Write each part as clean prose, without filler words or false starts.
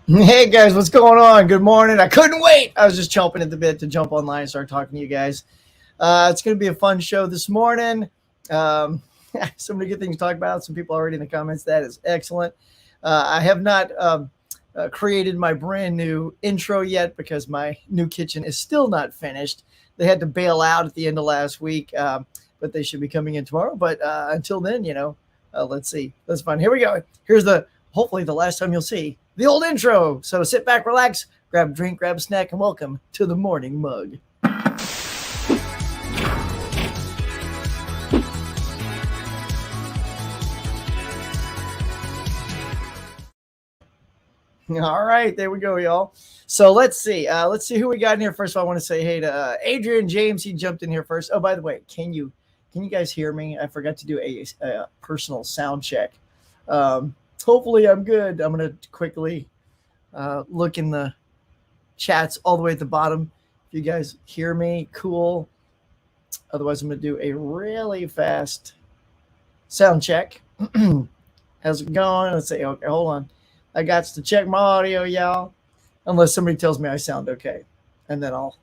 Hey guys, what's going on? Good morning. I couldn't wait. I was just chomping at the bit to jump online and start talking to you guys. It's going to be a fun show this morning. Um, so many good things to talk about. Some people already in the comments. That is excellent. I have not created my brand new intro yet because my new kitchen is still not finished. They had to bail out at the end of last week, but they should be coming in tomorrow. But until then, let's see. That's fun. Here we go. Here's hopefully the last time you'll see the old intro. So sit back, relax, grab a drink, grab a snack, and welcome to the morning mug. All right, there we go, y'all. So let's see. Let's see who we got in here. First of all, I want to say hey to Adrian James. He jumped in here first. Oh, by the way, can you guys hear me? I forgot to do a personal sound check. Hopefully, I'm good. I'm gonna quickly look in the chats all the way at the bottom. If you guys hear me, cool. Otherwise, I'm gonna do a really fast sound check. How's it going? Let's see. Okay, hold on. I got to check my audio, y'all. Unless somebody tells me I sound okay, and then I'll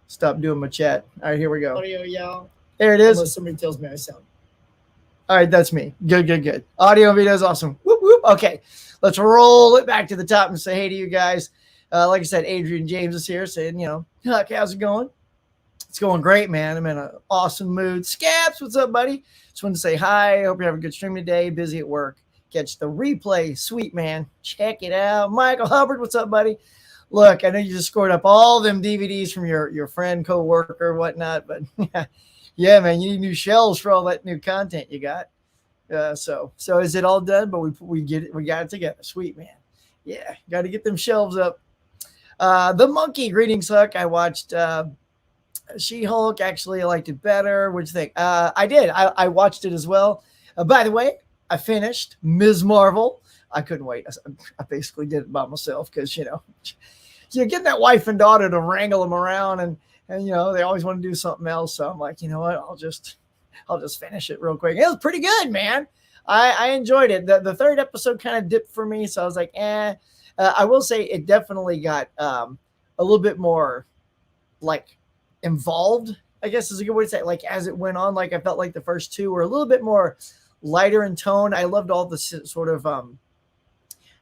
stop doing my chat. All right, here we go. Audio, y'all. There it is. Unless somebody tells me I sound. All right, that's me. Good. Audio and video is awesome. Whoop, whoop. Okay, let's roll it back to the top and say hey to you guys. Like I said, Adrian James is here saying, Huck, how's it going? It's going great, man. I'm in an awesome mood. Scaps, what's up, buddy? Just wanted to say hi. Hope you have a good stream today. Busy at work. Catch the replay. Sweet, man. Check it out. Michael Hubbard, what's up, buddy? Look, I know you just scored up all them DVDs from your friend, co-worker, whatnot, but yeah, man, you need new shelves for all that new content you got. So is it all done? But we got it together. Sweet, man. Yeah, got to get them shelves up. The Monkey, greetings, Huck. I watched She-Hulk. Actually, I liked it better. What'd you think? I did. I watched it as well. By the way, I finished Ms. Marvel. I couldn't wait. I basically did it by myself because, you get that wife and daughter to wrangle them around and they always want to do something else. So I'm like, you know what? I'll just finish it real quick. It was pretty good, man. I enjoyed it. The third episode kind of dipped for me. So I was like, I will say it definitely got a little bit more like involved, I guess is a good way to say it. Like as it went on, like I felt like the first two were a little bit more lighter in tone. I loved all the sort of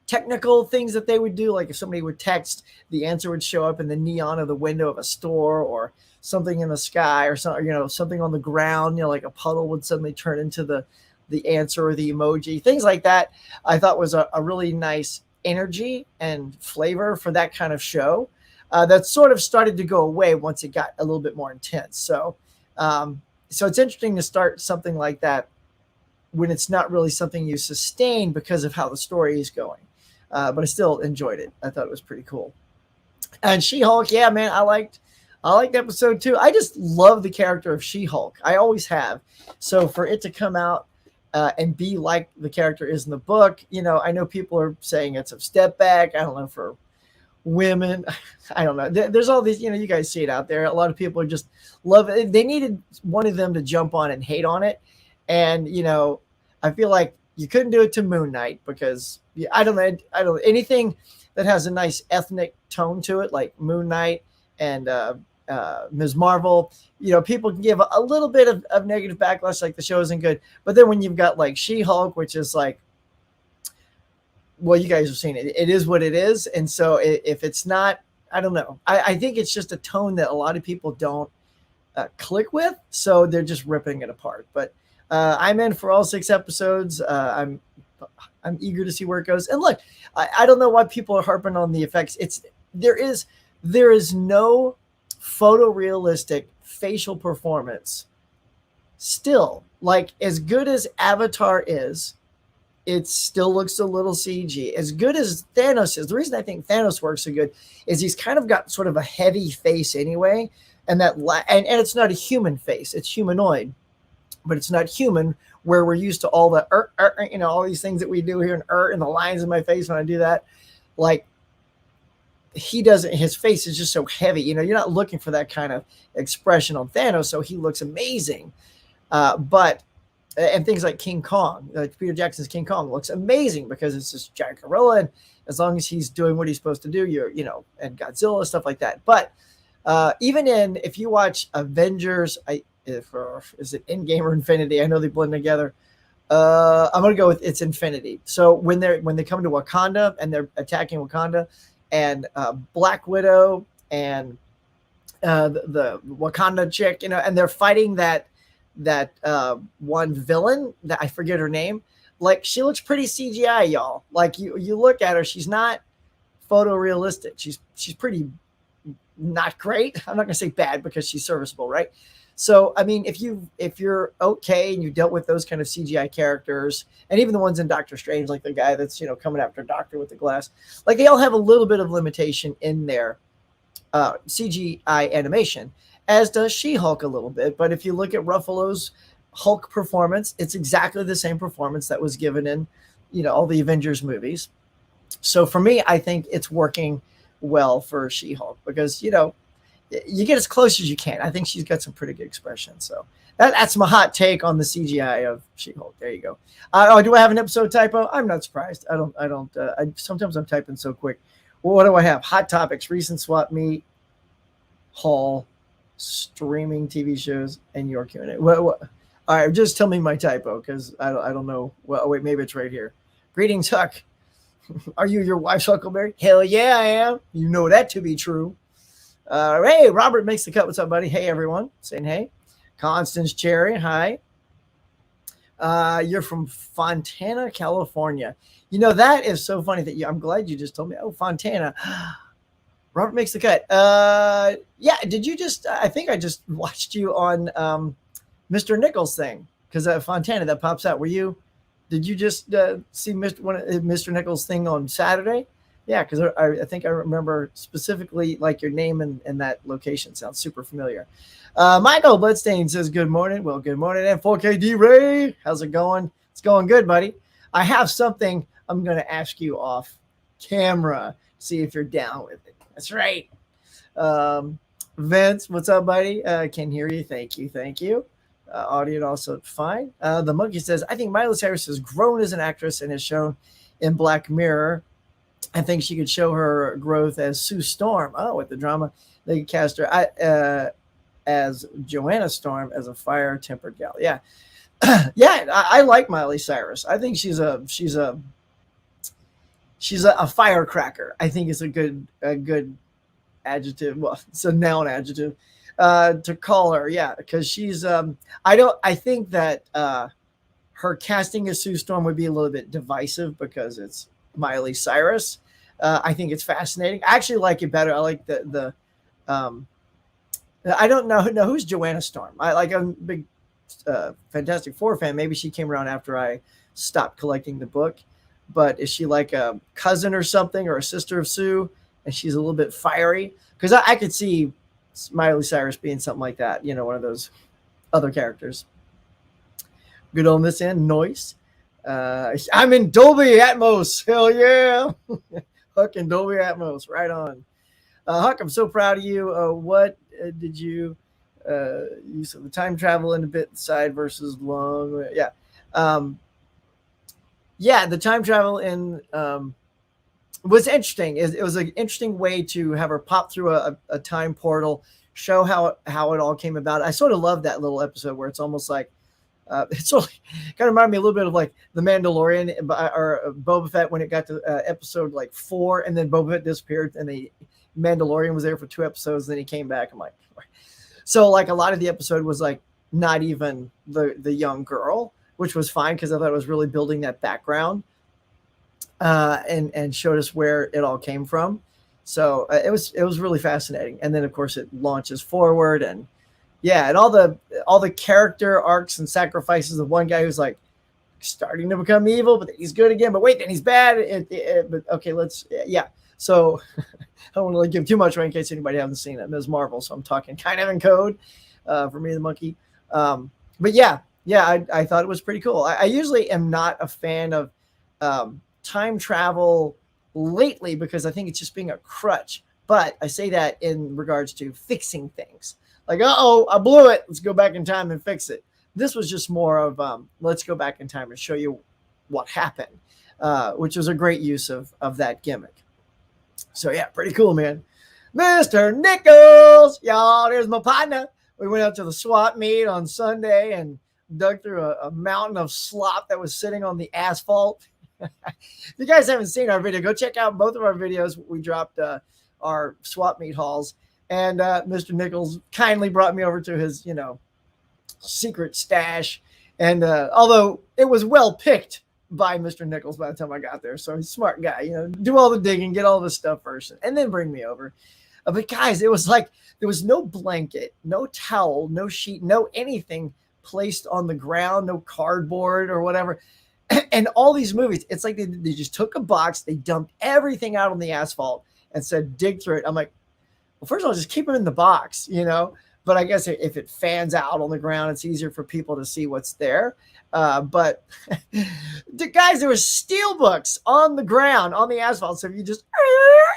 technical things that they would do. Like if somebody would text, the answer would show up in the neon of the window of a store or something in the sky or something, something on the ground, like a puddle would suddenly turn into the answer or the emoji, things like that. I thought was a really nice energy and flavor for that kind of show. That sort of started to go away once it got a little bit more intense. So it's interesting to start something like that when it's not really something you sustain because of how the story is going. But I still enjoyed it. I thought it was pretty cool. And She-Hulk, yeah, man, I liked episode 2. I just love the character of She-Hulk. I always have. So for it to come out and be like the character is in the book, I know people are saying it's a step back. I don't know, for women. I don't know. There's all these, you guys see it out there. A lot of people are just love it. They needed one of them to jump on and hate on it. And, I feel like you couldn't do it to Moon Knight because I don't know anything that has a nice ethnic tone to it, like Moon Knight and Ms. Marvel. People can give a little bit of negative backlash, like the show isn't good. But then when you've got like She-Hulk, which is like, well, you guys have seen it. It is what it is. And so if it's not, I don't know. I think it's just a tone that a lot of people don't click with. So they're just ripping it apart. But I'm in for all 6 episodes. I'm eager to see where it goes. And look, I don't know why people are harping on the effects. There is no photorealistic facial performance. Still, like as good as Avatar is, it still looks a little CG. As good as Thanos is, the reason I think Thanos works so good is he's kind of got sort of a heavy face anyway, and and it's not a human face; it's humanoid. But it's not human where we're used to all the all these things that we do here and the lines in my face when I do that. Like he doesn't, his face is just so heavy. You're not looking for that kind of expression on Thanos, so he looks amazing. But and things like King Kong, like Peter Jackson's King Kong looks amazing because it's this giant gorilla, and as long as he's doing what he's supposed to do, and Godzilla, stuff like that. But even if you watch Avengers, is it Endgame or Infinity? I know they blend together. I'm gonna go with it's Infinity. So when they come to Wakanda and they're attacking Wakanda, and Black Widow and the Wakanda chick, and they're fighting that one villain that I forget her name. Like, she looks pretty CGI, y'all. Like, you look at her, she's not photorealistic. She's pretty not great. I'm not gonna say bad because she's serviceable, right? So I mean, if you're okay and you dealt with those kind of CGI characters, and even the ones in Doctor Strange, like the guy that's coming after Doctor with the glass, like they all have a little bit of limitation in their CGI animation, as does She-Hulk a little bit. But if you look at Ruffalo's Hulk performance, it's exactly the same performance that was given in all the Avengers movies. So for me, I think it's working well for She-Hulk because you get as close as you can. I think she's got some pretty good expression. So that's my hot take on the CGI of She-Hulk. There you go. Do I have an episode typo? I'm not surprised. I don't. Sometimes I'm typing so quick. Well, what do I have? Hot topics, recent swap meet, haul, streaming TV shows, and your Q&A. All right, just tell me my typo because I don't know. Well, wait, maybe it's right here. Greetings, Huck. Are you your wife's Huckleberry? Hell yeah, I am. You know that to be true. Hey, Robert makes the cut. What's up, buddy? Hey, everyone. Saying hey. Constance Cherry, hi. You're from Fontana, California. That is so funny that I'm glad you just told me. Oh, Fontana. Robert makes the cut. Yeah, did you just, I think I just watched you on Mr. Nichols' thing because Fontana, that pops out. Did you just see Mr. Nichols' thing on Saturday? Yeah, because I think I remember specifically like your name and that location sounds super familiar. Michael Bloodstain says, good morning. Well, good morning. And 4KD Ray, how's it going? It's going good, buddy. I have something I'm going to ask you off camera. See if you're down with it. That's right. Vince, what's up, buddy? Can hear you. Thank you. Audio also fine. The monkey says, I think Miley Cyrus has grown as an actress and is shown in Black Mirror. I think she could show her growth as Sue Storm. Oh, with the drama, they could cast her as Joanna Storm as a fire-tempered gal. Yeah, yeah. I like Miley Cyrus. I think she's a firecracker. I think it's a good adjective. Well, it's a noun adjective to call her. Yeah, because she's. I think that her casting as Sue Storm would be a little bit divisive because it's Miley Cyrus. I think it's fascinating. I actually like it better. I like the I don't know who's Joanna Storm. I'm a big Fantastic Four fan. Maybe she came around after I stopped collecting the book. But is she like a cousin or something, or a sister of Sue, and she's a little bit fiery? Because I could see Miley Cyrus being something like that. One of those other characters. Good on this end, noise. I'm in Dolby Atmos. Hell yeah. Huck and Dolby Atmos. Right on. Huck, I'm so proud of you. What did you use of the time travel in a bit side versus long? Yeah. Yeah, the time travel in was interesting. It was an interesting way to have her pop through a time portal, show how it all came about. I sort of love that little episode where it's almost like it's sort of kind of reminded me a little bit of like The Mandalorian or Boba Fett when it got to episode like 4, and then Boba Fett disappeared, and the Mandalorian was there for 2 episodes, and then he came back. I'm like, so like a lot of the episode was like not even the young girl, which was fine because I thought it was really building that background and showed us where it all came from. So it was really fascinating. And then of course it launches forward, and yeah, and all the character arcs and sacrifices of one guy who's like starting to become evil, but he's good again. But wait, then he's bad. But okay, yeah. So I don't want to give too much away in case anybody hasn't seen it. Ms. Marvel, so I'm talking kind of in code for me, the monkey. But yeah, I thought it was pretty cool. I usually am not a fan of time travel lately because I think it's just being a crutch. But I say that in regards to fixing things. Like, I blew it. Let's go back in time and fix it. This was just more of let's go back in time and show you what happened, which was a great use of that gimmick. So yeah, pretty cool, man. Mr. Nichols, y'all, there's my partner. We went out to the swap meet on Sunday and dug through a mountain of slop that was sitting on the asphalt. If you guys haven't seen our video, go check out both of our videos. We dropped our swap meet hauls, and Mr. Nichols kindly brought me over to his, secret stash. And although it was well picked by Mr. Nichols by the time I got there, so he's a smart guy, do all the digging, get all the stuff first, and then bring me over. But guys, it was like there was no blanket, no towel, no sheet, no anything placed on the ground, no cardboard or whatever. And all these movies, it's like they just took a box, they dumped everything out on the asphalt and said, dig through it. I'm like, well, first of all, just keep them in the box, But I guess if it fans out on the ground, it's easier for people to see what's there. But guys, there were steel books on the ground, on the asphalt. So if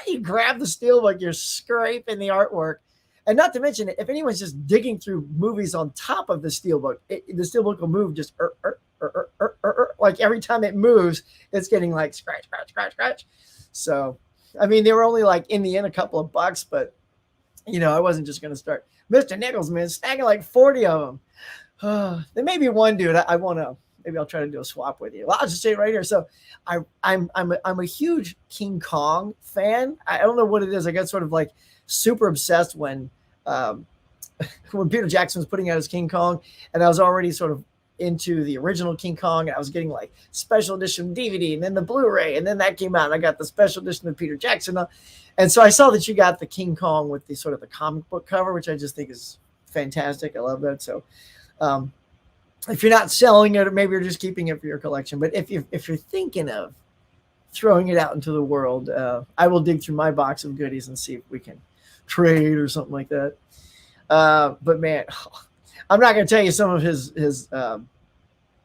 you grab the steel book, you're scraping the artwork. And not to mention, if anyone's just digging through movies on top of the steelbook, the steelbook will move just like every time it moves, it's getting like scratch, scratch, scratch, scratch. So, I mean, they were only like in the end a couple of bucks, but I wasn't just going to start. Mr. Nichols, man, snagging like 40 of them. There may be one dude I want to. Maybe I'll try to do a swap with you. Well, I'll just say it right here. So, I'm a huge King Kong fan. I don't know what it is. I got sort of like super obsessed when Peter Jackson was putting out his King Kong, and I was already sort of into the original King Kong, and I was getting like special edition DVD and then the Blu-ray, and then that came out and I got the special edition of Peter Jackson. And so I saw that you got the King Kong with the sort of the comic book cover, which I just think is fantastic. I love that. So if you're not selling it, or maybe you're just keeping it for your collection, but if you're thinking of throwing it out into the world, I will dig through my box of goodies and see if we can trade or something like that. But man, I'm not going to tell you some of his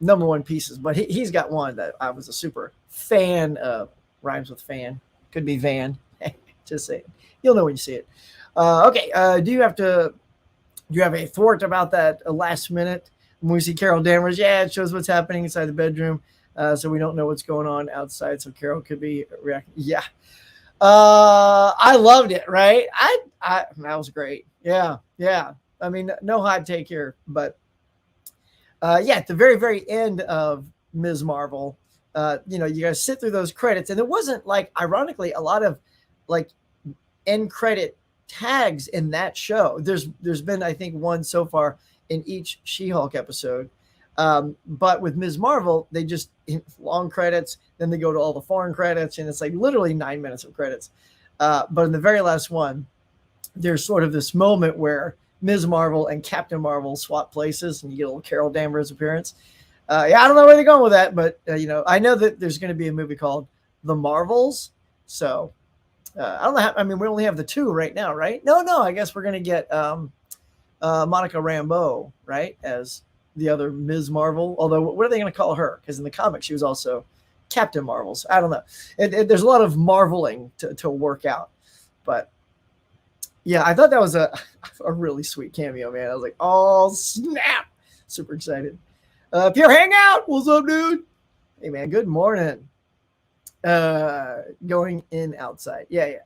number one pieces, but he's got one that I was a super fan of. Rhymes with fan. Could be van. Just say it. You'll know when you see it. Okay. Do you have a thwart about that last minute? When we see Carol Danvers, yeah, it shows what's happening inside the bedroom. So we don't know what's going on outside. So Carol could be reacting. Yeah. I loved it. Right. That was great. Yeah. Yeah. I mean, no hot take here, but at the very, very end of Ms. Marvel, you guys sit through those credits, and it wasn't like, ironically, a lot of like end credit tags in that show. There's been, I think, one so far in each She-Hulk episode. But with Ms. Marvel, they just long credits, then they go to all the foreign credits, and it's like literally 9 minutes of credits. But in the very last one, there's sort of this moment where Ms. Marvel and Captain Marvel swap places, and you get a little Carol Danvers appearance. I don't know where they're going with that, but I know that there's going to be a movie called The Marvels. So I don't know. I mean, we only have the two right now, right? No. I guess we're going to get Monica Rambeau, right, as the other Ms. Marvel. Although, what are they going to call her? Because in the comics, she was also Captain Marvel. So I don't know. There's a lot of marveling to work out, but. Yeah, I thought that was a really sweet cameo, man. I was like, oh, snap. Super excited. Pure Hangout. What's up, dude? Hey, man, good morning. Going in outside. Yeah.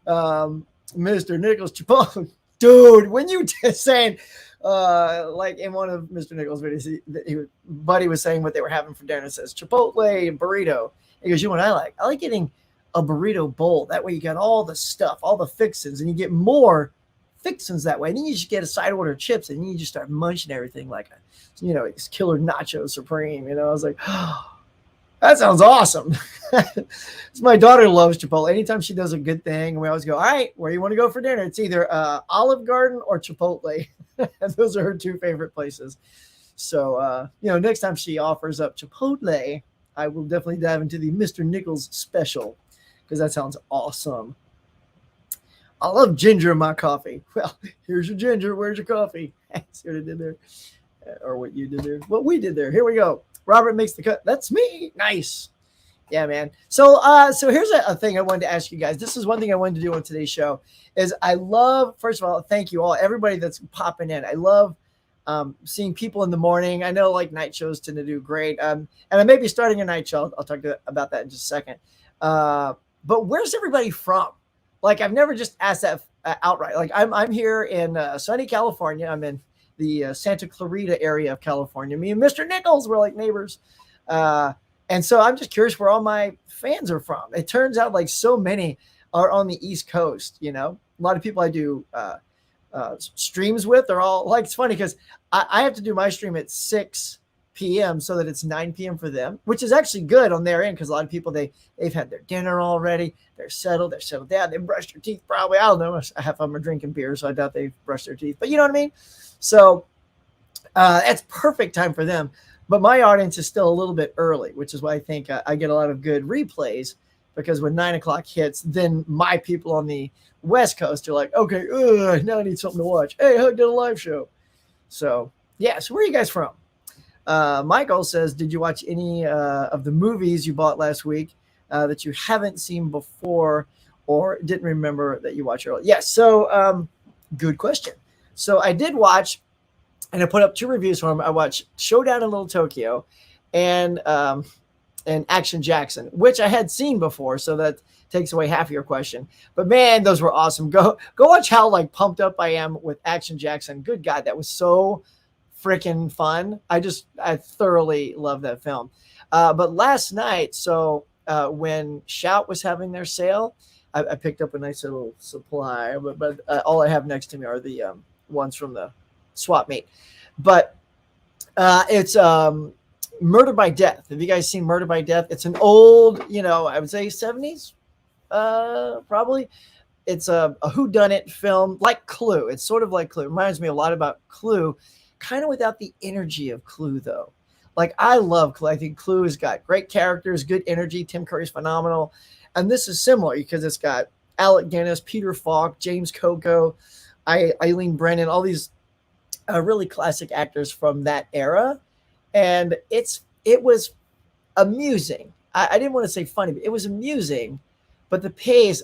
Mr. Nichols Chipotle. Dude, when you just saying, like in one of Mr. Nichols' videos, Buddy was saying what they were having for dinner. It says Chipotle and burrito. He goes, you know what I like getting a burrito bowl. That way you got all the stuff, all the fixins, and you get more fixins that way. And then you just get a side order of chips, and you just start munching everything like it's killer nacho supreme. I was like, oh, that sounds awesome. My daughter loves Chipotle. Anytime she does a good thing, we always go, all right, where you want to go for dinner? It's either Olive Garden or Chipotle. And those are her two favorite places. So, next time she offers up Chipotle, I will definitely dive into the Mr. Nichols special, because that sounds awesome. I love ginger in my coffee. Well, here's your ginger. Where's your coffee? See what I did there? Or what you did there? What we did there. Here we go. Robert makes the cut. That's me. Nice. Yeah, man. So here's a thing I wanted to ask you guys. This is one thing I wanted to do on today's show is I love, first of all, thank you all, everybody that's popping in. I love seeing people in the morning. I know like night shows tend to do great. And I may be starting a night show. I'll talk about that in just a second. But where's everybody from? Like I've never just asked that outright. Like I'm here in sunny California. I'm in the Santa Clarita area of California. Me and Mr. Nichols were like neighbors. And so I'm just curious where all my fans are from. It turns out like so many are on the East Coast. You know, a lot of people I do streams with are all like, it's funny because I have to do my stream at 6 p.m. so that it's 9 p.m. for them, which is actually good on their end because a lot of people they've had their dinner already, they're settled down, they brushed their teeth probably. I don't know, half of them are drinking beer, so I doubt they've brushed their teeth, but you know what I mean. So that's perfect time for them. But my audience is still a little bit early, which is why I think I get a lot of good replays, because when 9 o'clock hits, then my people on the West Coast are like, okay, now I need something to watch. Hey, Huck did a live show. So yeah, so where are you guys from? Michael says, did you watch any of the movies you bought last week that you haven't seen before or didn't remember that you watched earlier? Yes. So good question. So I did watch, and I put up 2 reviews for him. I watched Showdown in Little Tokyo and Action Jackson, which I had seen before. So that takes away half of your question. But man, those were awesome. Go watch how like pumped up I am with Action Jackson. Good God, that was so freaking fun. I thoroughly love that film. But last night, so when Shout was having their sale, I picked up a nice little supply. But all I have next to me are the ones from the swap meet. But it's Murder by Death. Have you guys seen Murder by Death? It's an old, I would say 70s, probably. It's a whodunit film, like Clue. It's sort of like Clue. It reminds me a lot about Clue, kind of without the energy of Clue, though. Like, I love Clue. I think Clue has got great characters, good energy. Tim Curry's phenomenal. And this is similar because it's got Alec Guinness, Peter Falk, James Coco, Eileen Brennan, all these really classic actors from that era. And it was amusing. I didn't want to say funny, but it was amusing. But the pace,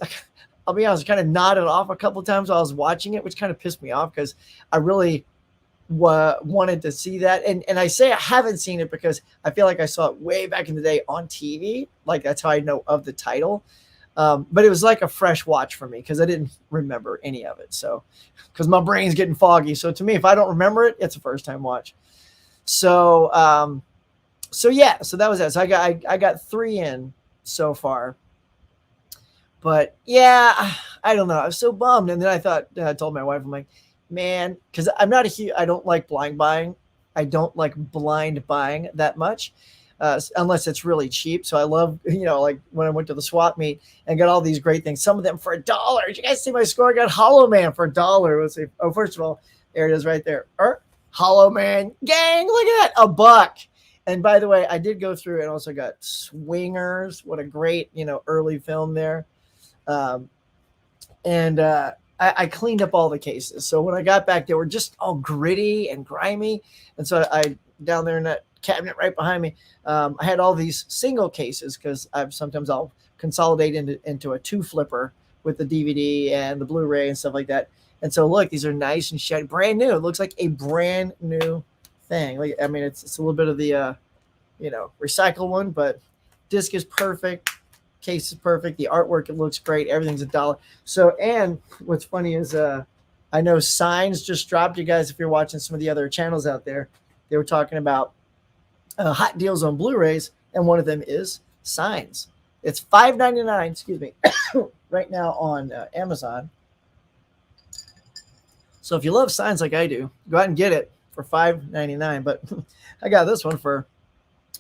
I'll be honest, kind of nodded off a couple of times while I was watching it, which kind of pissed me off because I really wanted to see that. And I say I haven't seen it because I feel like I saw it way back in the day on TV. Like that's how I know of the title. But it was like a fresh watch for me because I didn't remember any of it. So because my brain's getting foggy. So to me, if I don't remember it, it's a first time watch. So yeah, so that was that. So I got 3 in so far. But yeah, I don't know. I was so bummed. And then I told my wife, I'm like, man, because I'm not I don't like blind buying. I don't like blind buying that much, unless it's really cheap. So I love, like when I went to the swap meet and got all these great things, some of them for $1. Did you guys see my score? I got Hollow Man for $1. Let's see. Oh, first of all, there it is right there. Hollow Man gang, look at that, $1. And by the way, I did go through and also got Swingers. What a great, early film there. I cleaned up all the cases. So when I got back, they were just all gritty and grimy. And so I down there in that cabinet right behind me, I had all these single cases because I'll consolidate into a 2 flipper with the DVD and the Blu-ray and stuff like that. And so look, these are nice and shiny, brand new. It looks like a brand new thing. Like, I mean, it's a little bit of the, recycle one, but disc is perfect. Case is perfect. The artwork, it looks great. Everything's $1. So, and what's funny is, I know Signs just dropped. You guys, if you're watching some of the other channels out there, they were talking about hot deals on Blu-rays, and one of them is Signs. It's $5.99, excuse me, right now on Amazon. So if you love Signs like I do, go out and get it for $5.99. But I got this one for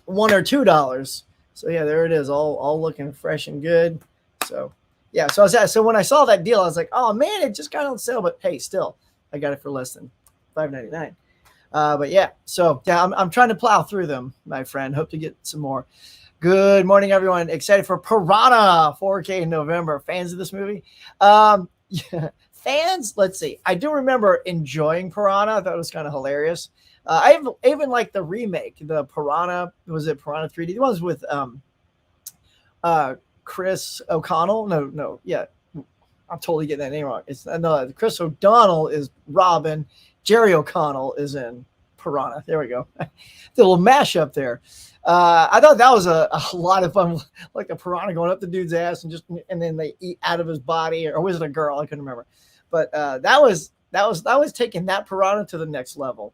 $1 or $2. So yeah, there it is, all looking fresh and good. So yeah, so when I saw that deal, I was like, oh man, it just got on sale. But hey, still, I got it for less than $5.99. But yeah, so yeah, I'm trying to plow through them, my friend. Hope to get some more. Good morning, everyone. Excited for Piranha 4K in November. Fans of this movie? Yeah. Fans, let's see. I do remember enjoying Piranha. I thought it was kind of hilarious. I even like the remake, the Piranha. Was it Piranha 3D? The ones with Chris O'Connell. No, yeah. I'm totally getting that name wrong. It's no, Chris O'Donnell is Robin. Jerry O'Connell is in Piranha. There we go. The little mashup there. I thought that was a lot of fun, like a piranha going up the dude's ass and then they eat out of his body, or was it a girl? I couldn't remember. But that was taking that piranha to the next level.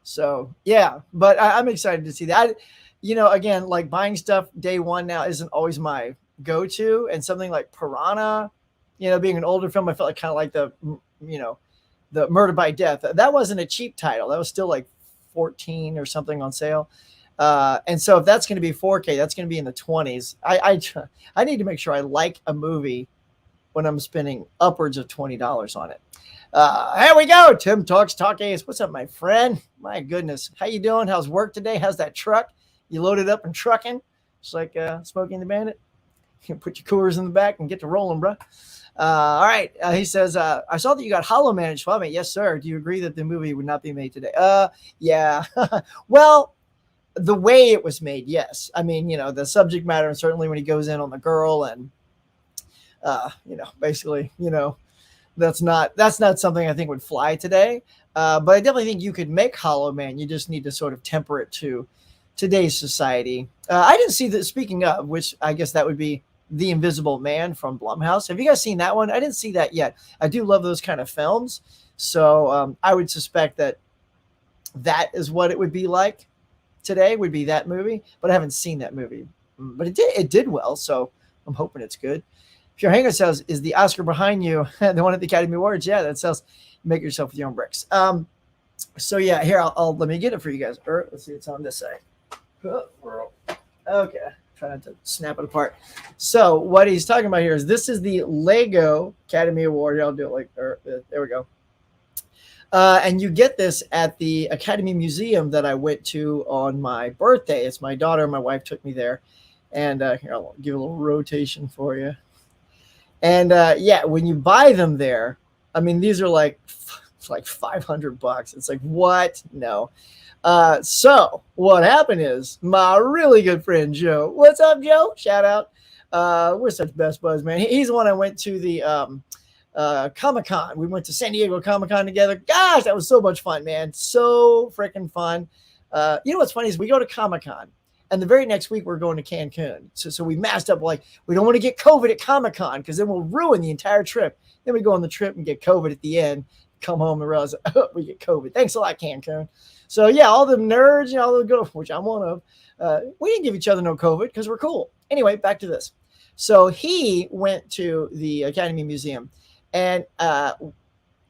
So yeah, but I'm excited to see that. Again, like buying stuff day one now isn't always my go-to, and something like Piranha, being an older film, I felt like kind of like the Murder by Death. That wasn't a cheap title. That was still like 14 or something on sale. And so if that's going to be 4K, that's going to be in the 20s. I need to make sure I like a movie when I'm spending upwards of $20 on it. Here we go. Tim Talks Talk Ace. What's up, my friend? My goodness. How you doing? How's work today? How's that truck? You loaded up and trucking? Just like Smokey and the Bandit? You can put your coolers in the back and get to rolling, bro. All right. He says, I saw that you got Hollow Man in Schwab. Yes, sir. Do you agree that the movie would not be made today? Yeah. Well, the way it was made, yes. I mean, the subject matter, and certainly when he goes in on the girl and, basically, that's not something I think would fly today. But I definitely think you could make Hollow Man. You just need to sort of temper it to today's society. I didn't see that, speaking of, which I guess that would be The Invisible Man from Blumhouse. Have you guys seen that one? I didn't see that yet. I do love those kind of films. So I would suspect that is what it would be like today, would be that movie. But I haven't seen that movie. But it did well, so I'm hoping it's good. If your hanger says, is the Oscar behind you, the one at the Academy Awards? Yeah, that says make yourself with your own bricks. So yeah, here, I'll let me get it for you guys. Let's see, it's on this side. Okay, try not to snap it apart. So what he's talking about here is this is the Lego Academy Award. I'll do it like, there we go. And you get this at the Academy Museum that I went to on my birthday. It's my daughter and my wife took me there. And here, I'll give a little rotation for you. And yeah, when you buy them there, I mean, these are like $500. It's like, what? No. So what happened is my really good friend, Joe. What's up, Joe? Shout out. We're such best buds, man. He's the one I went to the Comic-Con. We went to San Diego Comic-Con together. Gosh, that was so much fun, man. So freaking fun. What's funny is we go to Comic-Con, and the very next week we're going to Cancun. So we masked up like, we don't want to get COVID at Comic-Con because then we'll ruin the entire trip. Then we go on the trip and get COVID at the end, come home and realize we get COVID. Thanks a lot, Cancun. So yeah, all the nerds, all the good, which I'm one of, we didn't give each other no COVID because we're cool. Anyway, back to this. So he went to the Academy Museum and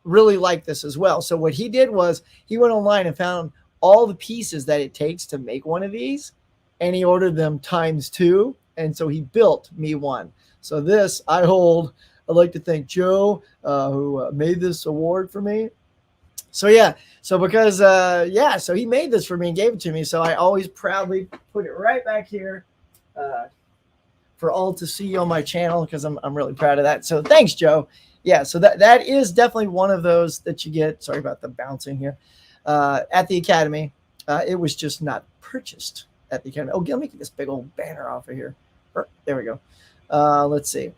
really liked this as well. So what he did was he went online and found all the pieces that it takes to make one of these, and he ordered them ×2. And so he built me one. So this I hold. I'd like to thank Joe, who made this award for me. So yeah, so because so he made this for me and gave it to me. So I always proudly put it right back here for all to see on my channel because I'm really proud of that. So thanks, Joe. Yeah, so that is definitely one of those that you get. Sorry about the bouncing here. At the Academy, it was just not purchased at the Academy. Oh, let me get this big old banner off of here. There we go. Let's see.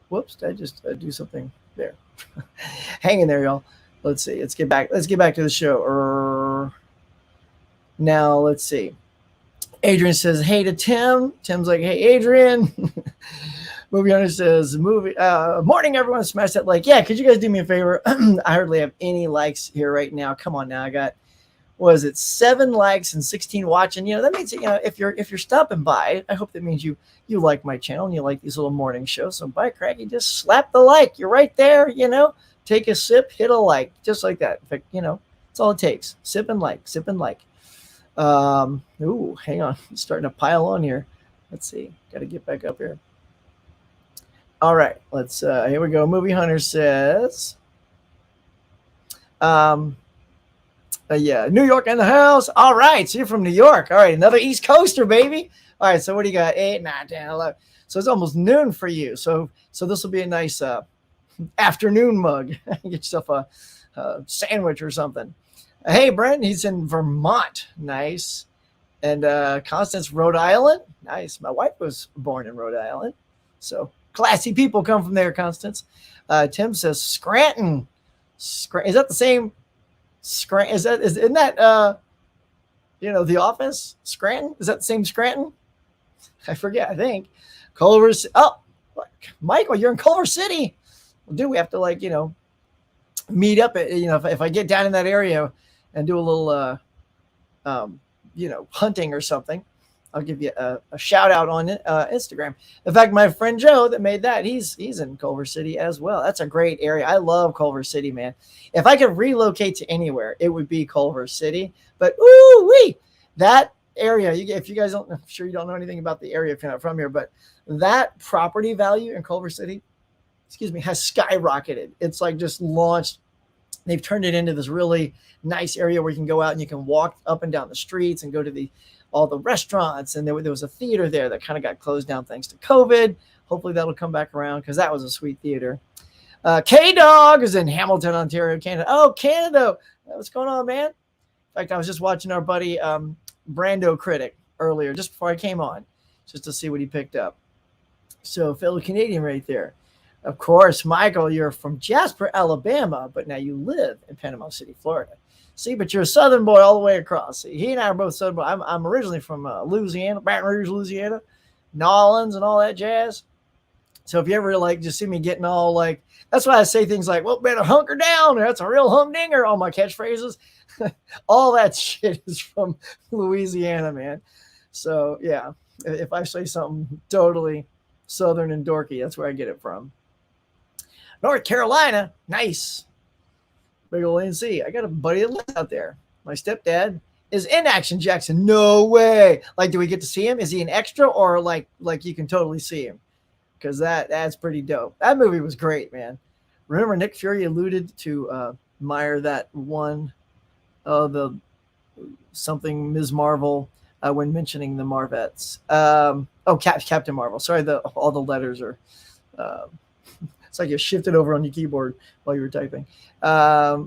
Whoops! Did I just do something there? Hang in there, y'all. Let's see. Let's get back to the show. Now let's see. Adrian says, "Hey to Tim." Tim's like, "Hey, Adrian." Movie Hunter says, morning, everyone. Smash that like. Yeah, could you guys do me a favor? I hardly have any likes here right now. Come on now. I got, 7 likes and 16 watching? That means, if you're stopping by, I hope that means you like my channel and you like these little morning shows. So by Craggy, just slap the like. You're right there, take a sip, hit a like, just like that. In fact, that's all it takes. Sip and like, sip and like. Ooh, hang on. It's starting to pile on here. Let's see. Got to get back up here. All right, let's, here we go. Movie Hunter says, yeah, New York in the house. All right, so you're from New York. All right, another East Coaster, baby. All right, so what do you got? 8, 9, 10, 11. So it's almost noon for you. So this will be a nice afternoon mug. Get yourself a sandwich or something. Hey, Brent, he's in Vermont. Nice. And Constance, Rhode Island. Nice. My wife was born in Rhode Island. So classy people come from there, Constance. Tim says Scranton. Is that the same? Scranton? Isn't that The Office? Scranton? Is that the same Scranton? I forget. I think Culver. Oh, Michael, you're in Culver City. Well, dude, we have to meet up at if I get down in that area and do a little hunting or something. I'll give you a shout out on Instagram. In fact, my friend Joe that made that, he's in Culver City as well. That's a great area. I love Culver City, man. If I could relocate to anywhere, it would be Culver City. But that area, if you guys don't, I'm sure you don't know anything about the area if you're not from here, but that property value in Culver City, has skyrocketed. It's like just launched. They've turned it into this really nice area where you can go out and you can walk up and down the streets and go to all the restaurants. And there was a theater there that kind of got closed down thanks to COVID. Hopefully that'll come back around because that was a sweet theater. K-Dog is in Hamilton, Ontario, Canada. Oh, Canada. What's going on, man? In fact, I was just watching our buddy Brando Critic earlier, just before I came on, just to see what he picked up. So fellow Canadian right there. Of course, Michael, you're from Jasper, Alabama, but now you live in Panama City, Florida. See, but you're a Southern boy all the way across. See, he and I are both Southern boys. I'm originally from Louisiana, Baton Rouge, Louisiana, New Orleans, and all that jazz. So if you ever just see me getting all that's why I say things like, well, better hunker down. That's a real humdinger. All my catchphrases. All that shit is from Louisiana, man. So, yeah, if I say something totally Southern and dorky, that's where I get it from. North Carolina, nice. Big old NC. I got a buddy that lives out there. My stepdad is in Action Jackson. No way. Do we get to see him? Is he an extra or like you can totally see him? Because that's pretty dope. That movie was great, man. Remember Nick Fury alluded to Meyer that one the something Ms. Marvel when mentioning the Marvettes. Captain Marvel. Sorry, all the letters are it's like you shifted over on your keyboard while you were typing. Yeah.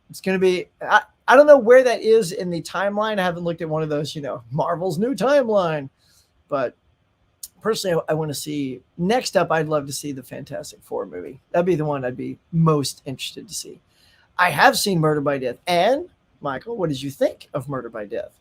It's going to be, I don't know where that is in the timeline. I haven't looked at one of those, Marvel's new timeline, but personally, I want to see next up. I'd love to see the Fantastic Four movie. That'd be the one I'd be most interested to see. I have seen Murder by Death. And Michael, what did you think of Murder by Death?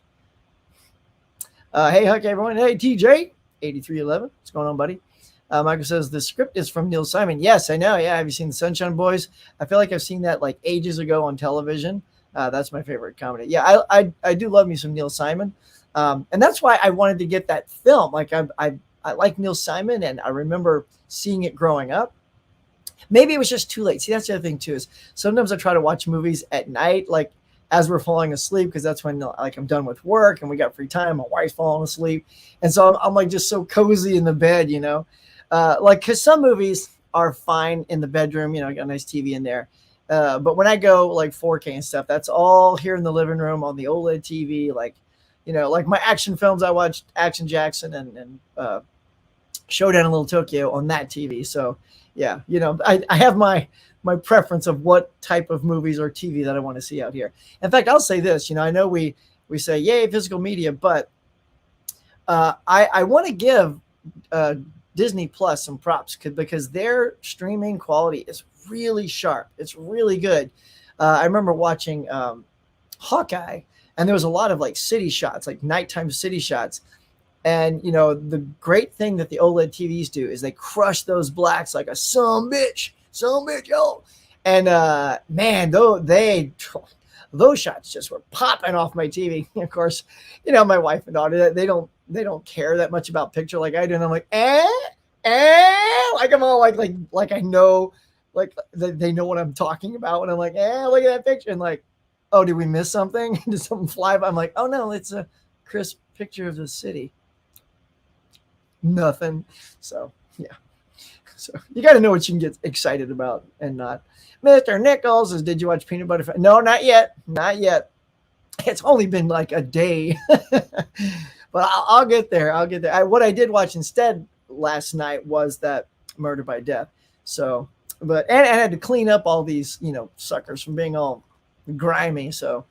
Hey, Huck, everyone. Hey, TJ, 8311. What's going on, buddy? Michael says the script is from Neil Simon. Yes, I know. Yeah, have you seen the Sunshine Boys? I feel like I've seen that ages ago on television. That's my favorite comedy. Yeah, I do love me some Neil Simon, and that's why I wanted to get that film. I like Neil Simon, and I remember seeing it growing up. Maybe it was just too late. See, that's the other thing too is sometimes I try to watch movies at night, as we're falling asleep, because that's when I'm done with work and we got free time. My wife's falling asleep, and so I'm just so cozy in the bed, because some movies are fine in the bedroom, got a nice TV in there. But when I go 4K and stuff, that's all here in the living room on the OLED TV. My action films, I watched Action Jackson and Showdown in Little Tokyo on that TV. So yeah, I have my preference of what type of movies or TV that I want to see out here. In fact, I'll say this, I know we say, yay, physical media, but I want to give Disney Plus some props because their streaming quality is really sharp. It's really good. I remember watching Hawkeye, and there was a lot of city shots, nighttime city shots. And, the great thing that the OLED TVs do is they crush those blacks like a son bitch, yo. And man, those shots just were popping off my TV. Of course, my wife and daughter, they don't care that much about picture like I do. And I'm like, I'm all like I know, they know what I'm talking about. And I'm like, look at that picture. And oh, did we miss something? Did something fly by? I'm like, oh no, it's a crisp picture of the city. Nothing. So yeah. So you got to know what you can get excited about and not. Mr. Nichols says, did you watch Peanut Butter Falcon? No, not yet. Not yet. It's only been a day, but I'll get there. What I did watch instead last night was that Murder by Death. So, and I had to clean up all these, suckers from being all grimy. So,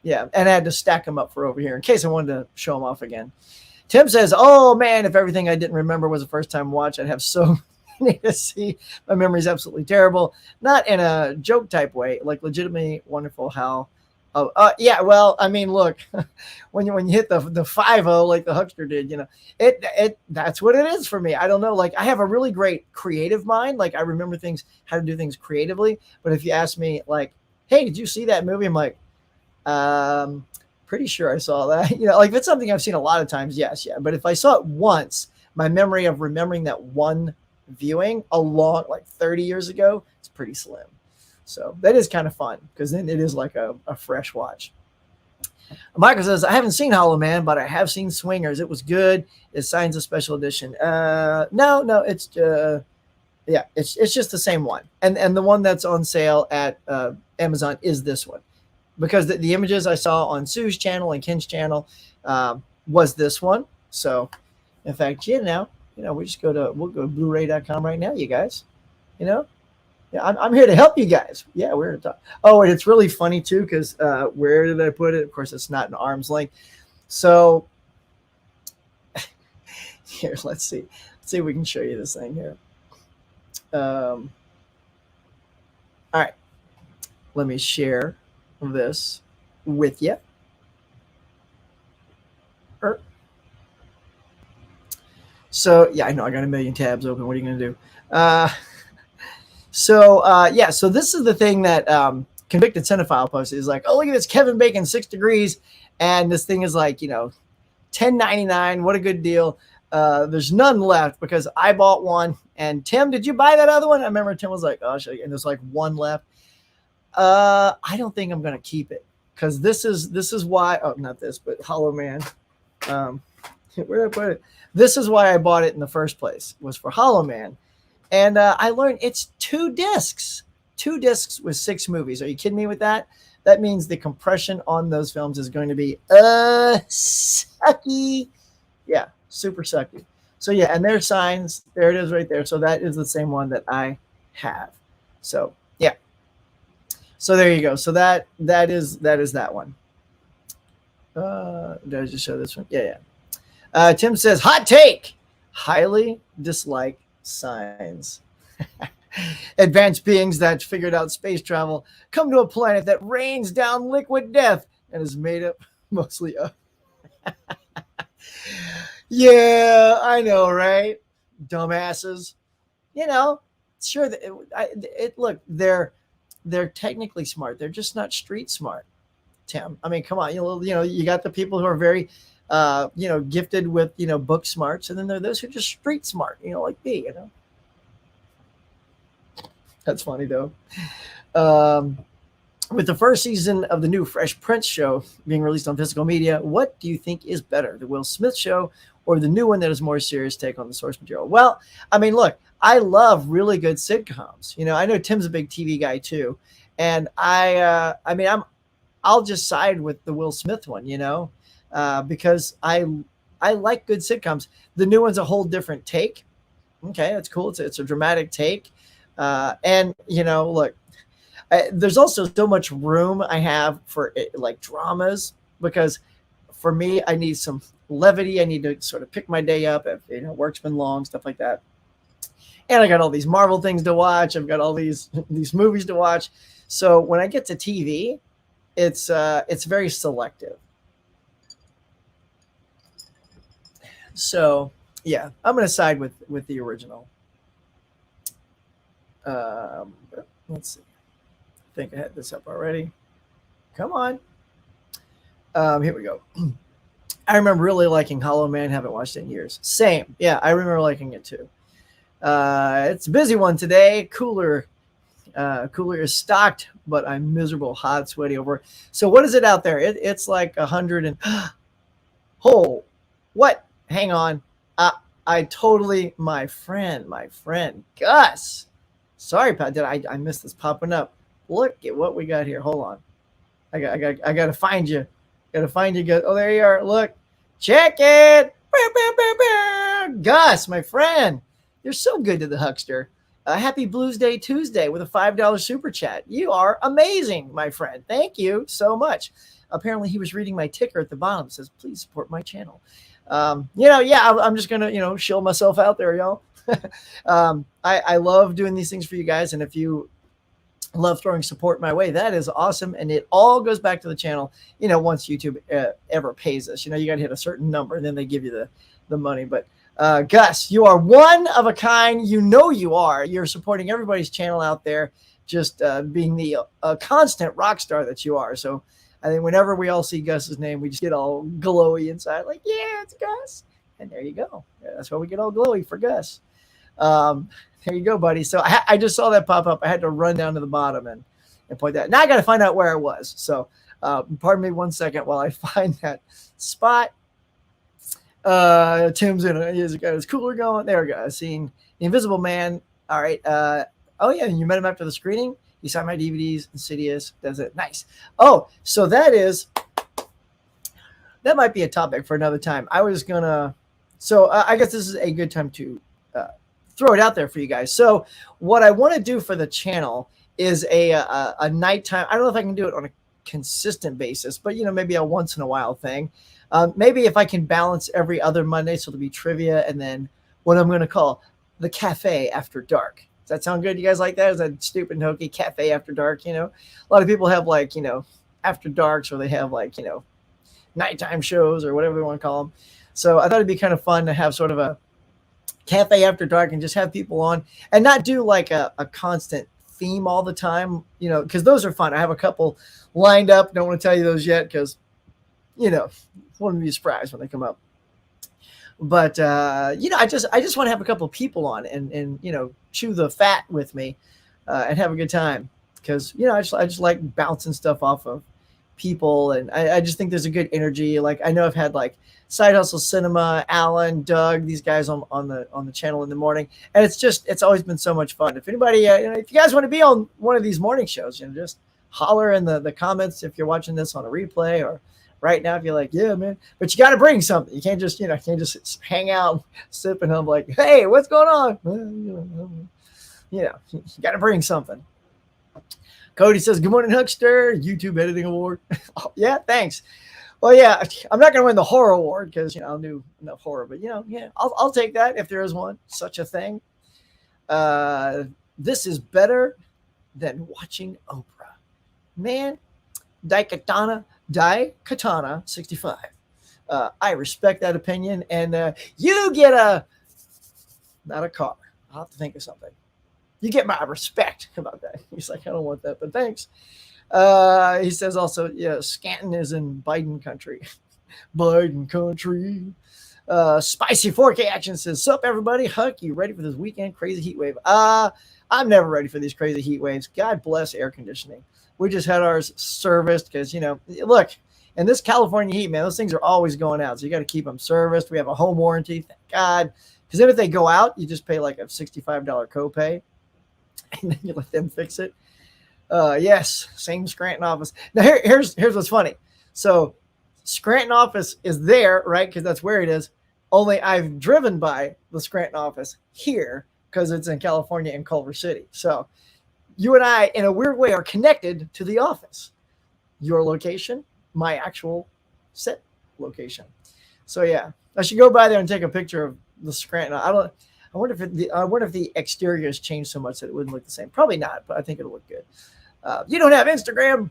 yeah. And I had to stack them up for over here in case I wanted to show them off again. Tim says, "Oh man, if everything I didn't remember was a first time watch, I'd have so many to see. My memory is absolutely terrible. Not in a joke type way, like legitimately wonderful. How? Oh, yeah. Well, I mean, look, when you hit the 5-0 like the Huckster did, it that's what it is for me. I don't know. Like I have a really great creative mind. Like I remember things, how to do things creatively. But if you ask me, like, hey, did you see that movie? I'm like, pretty sure I saw that. Like if it's something I've seen a lot of times, yes, yeah. But if I saw it once, my memory of remembering that one viewing like 30 years ago, it's pretty slim. So that is kind of fun because then it is like a fresh watch. Michael says, I haven't seen Hollow Man, but I have seen Swingers. It was good. It signs a special edition. No, it's it's just the same one. And the one that's on sale at Amazon is this one. Because the images I saw on Sue's channel and Ken's channel was this one. So, in fact, we just we'll go to Blu-ray.com right now, you guys. Yeah, I'm here to help you guys. Yeah, we're here to talk. Oh, and it's really funny too because where did I put it? Of course, it's not an arm's length. So here, let's see. Let's see if we can show you this thing here. All right, let me share this with you. So yeah, I know I got a million tabs open. What are you going to do? So this is the thing that Convicted Cinephile posted. Is like, oh, look at this Kevin Bacon 6 Degrees, and this thing is like $10.99. What a good deal. There's none left because I bought one. And Tim, did you buy that other one? I remember Tim was like, oh, and there's like one left. I don't think I'm gonna keep it because this is why. Oh, not this, but Hollow Man. Where did I put it? This is why I bought it in the first place. Was for Hollow Man. And I learned it's 2 discs with 6 movies. Are you kidding me with that? That means the compression on those films is going to be sucky. Yeah, super sucky. So yeah, and there's signs. There it is right there. So that is the same one that I have. So yeah. So there you go. So that is that one. Did I just show this one? Yeah. Tim says, hot take. Highly dislike signs. Advanced beings that figured out space travel come to a planet that rains down liquid death and is made up mostly of. Yeah, I know, right? Dumbasses. Sure. Look, they're technically smart. They're just not street smart, Tim. I mean, come on. You got the people who are very, gifted with, book smarts, and then there are those who are just street smart, like me, That's funny though. With the first season of the new Fresh Prince show being released on physical media, what do you think is better, the Will Smith show or the new one that is more serious take on the source material? Well, I mean, look, I love really good sitcoms. I know Tim's a big TV guy too, and I'll just side with the Will Smith one, because I like good sitcoms. The new one's a whole different take. Okay, that's cool. It's a dramatic take. And look, there's also so much room I have for like dramas because for me, I need some levity. I need to sort of pick my day up if work's been long, stuff like that. And I got all these Marvel things to watch. I've got all these movies to watch. So when I get to TV, it's very selective. So yeah, I'm going to side with the original. Let's see. I think I had this up already. Come on. Here we go. I remember really liking Hollow Man. Haven't watched it in years. Same. Yeah, I remember liking it too. It's a busy one today. Cooler is stocked, but I'm miserable, hot, sweaty over. So what is it out there? It's like 100 and oh, what? Hang on. I totally, my friend, Gus. Sorry, Pat. I missed this popping up? Look at what we got here. Hold on. I got to find you. Got to find you. Oh, there you are. Look, check it. Gus, my friend, you're so good to the Huckster. Happy Blues Day Tuesday with a $5 super chat. You are amazing, my friend. Thank you so much. apparently he was reading my ticker at the bottom. It says, please support my channel. Yeah, I'm just going to, shill myself out there, y'all. I love doing these things for you guys. And if you love throwing support my way, that is awesome. And it all goes back to the channel, once YouTube ever pays us. You got to hit a certain number and then they give you the money. But Gus, you are one of a kind. You are. You're supporting everybody's channel out there, just being the constant rock star that you are. So I think whenever we all see Gus's name, we just get all glowy inside, like, yeah, it's Gus. And there you go. Yeah, that's why we get all glowy for Gus. There you go, buddy. So I just saw that pop up. I had to run down to the bottom and point that. Now I got to find out where I was. So pardon me 1 second while I find that spot. Tim's he's got his cooler going. There we go. I've seen The Invisible Man. All right. Oh, yeah. You met him after the screening. He signed my DVDs. Insidious. Does it. Nice. Oh, so that might be a topic for another time. I was going to. So I guess this is a good time to throw it out there for you guys. So what I want to do for the channel is a nighttime. I don't know if I can do it on a consistent basis, but maybe a once in a while thing. Maybe if I can balance every other Monday, so there'll be trivia and then what I'm going to call the Cafe After Dark. Does that sound good? You guys like that? Is that stupid and hokey? Cafe After Dark, A lot of people have after darks, or they have nighttime shows or whatever they want to call them. So I thought it'd be kind of fun to have sort of a Cafe After Dark and just have people on and not do a constant theme all the time, because those are fun. I have a couple lined up. Don't want to tell you those yet because, want to be surprised when they come up. But, I just want to have a couple of people on and chew the fat with me and have a good time because, I just like bouncing stuff off of people. And I just think there's a good energy. I know I've had Side Hustle Cinema, Alan, Doug, these guys on the channel in the morning. And it's always been so much fun. If anybody, if you guys want to be on one of these morning shows, just holler in the comments if you're watching this on a replay or right now if you're like, yeah, man. But you got to bring something. You can't just, hang out, sip, and I'm like, hey, what's going on? You got to bring something. Cody says, good morning, Huckster. YouTube Editing Award. Oh, yeah, thanks. Well, yeah, I'm not going to win the horror award because, I'll do enough horror. But, yeah, I'll take that if there is one, such a thing. This is better than watching Oprah. Man, Daikatana 65. I respect that opinion. And you get not a car. I'll have to think of something. You get my respect. How about that? He's like, I don't want that, but thanks. He says also, yeah, Scranton is in Biden country. Biden country. Spicy 4K Action says, sup, everybody? Huck, you ready for this weekend crazy heat wave? I'm never ready for these crazy heat waves. God bless air conditioning. We just had ours serviced because, look, in this California heat, man, those things are always going out. So you got to keep them serviced. We have a home warranty. Thank God. Because then if they go out, you just pay a $65 copay. And then you let them fix it. Yes, same Scranton office. Now here's what's funny. So Scranton office is there, right? Because that's where it is. Only I've driven by the Scranton office here because it's in California in Culver City. So you and I, in a weird way, are connected to the office. Your location, my actual set location. So yeah, I should go by there and take a picture of the Scranton. I wonder if the exterior has changed so much that it wouldn't look the same. Probably not, but I think it'll look good. You don't have Instagram,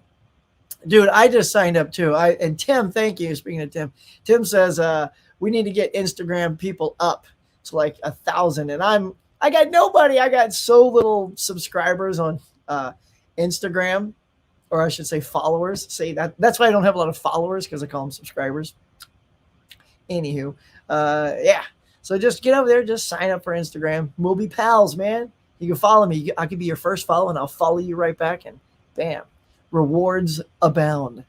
dude. I just signed up too. And Tim, thank you. Speaking of Tim, Tim says we need to get Instagram people up to 1,000, and I got nobody. I got so little subscribers on Instagram, or I should say followers. That's why I don't have a lot of followers because I call them subscribers. Anywho, yeah. So just get over there, just sign up for Instagram. We'll be pals, man. You can follow me. I could be your first follow, and I'll follow you right back. And bam, rewards abound.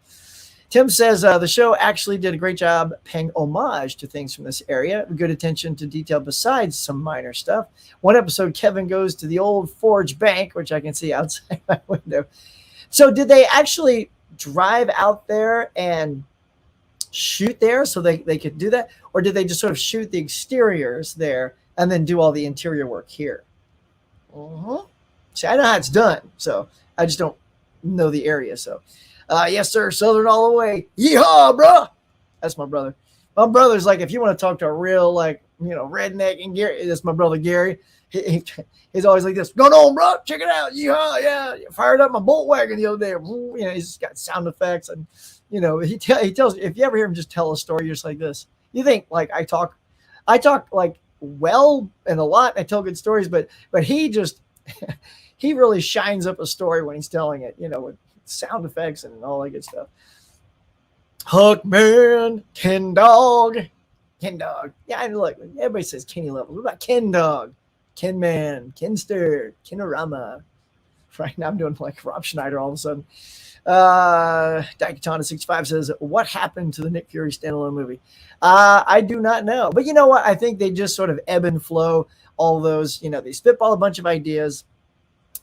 Tim says the show actually did a great job paying homage to things from this area. Good attention to detail besides some minor stuff. One episode, Kevin goes to the old Forge Bank, which I can see outside my window. So did they actually drive out there and shoot there so they could do that? Or did they just sort of shoot the exteriors there and then do all the interior work here? See, I know how it's done, so I just don't know the area. So Yes, sir. Southern all the way. Yeehaw, bro. That's my brother. My brother's like, if you want to talk to a real, like, redneck and Gary, that's my brother Gary. He's always like this. Going on, bro. Check it out. Yeehaw. Yeah. Fired up my bolt wagon the other day. He's got sound effects. And, he tells, if you ever hear him just tell a story, you're just like this. You think, like, I talk like well and a lot. I tell good stories, but he just, he really shines up a story when he's telling it, with sound effects and all that good stuff. Huck, man, Ken Dog. Yeah, and look, everybody says Kenny Levels. What about Ken Dog? Ken Man, Kenster, Kenorama. Right now I'm doing like Rob Schneider all of a sudden. Daikatana65 says, what happened to the Nick Fury standalone movie? I do not know. But you know what? I think they just sort of ebb and flow all those, they spitball a bunch of ideas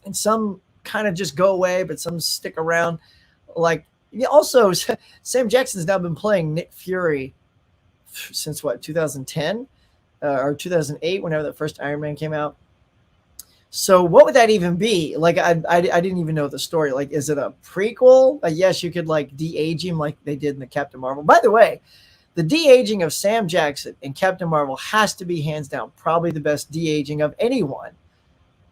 and some kind of just go away, but some stick around. Like, also, Sam Jackson's now been playing Nick Fury since what, 2010 or 2008, whenever the first Iron Man came out. So what would that even be? Like, I didn't even know the story. Like, is it a prequel? Yes, you could like de-age him like they did in the Captain Marvel. By the way, the de-aging of Sam Jackson in Captain Marvel has to be hands down probably the best de-aging of anyone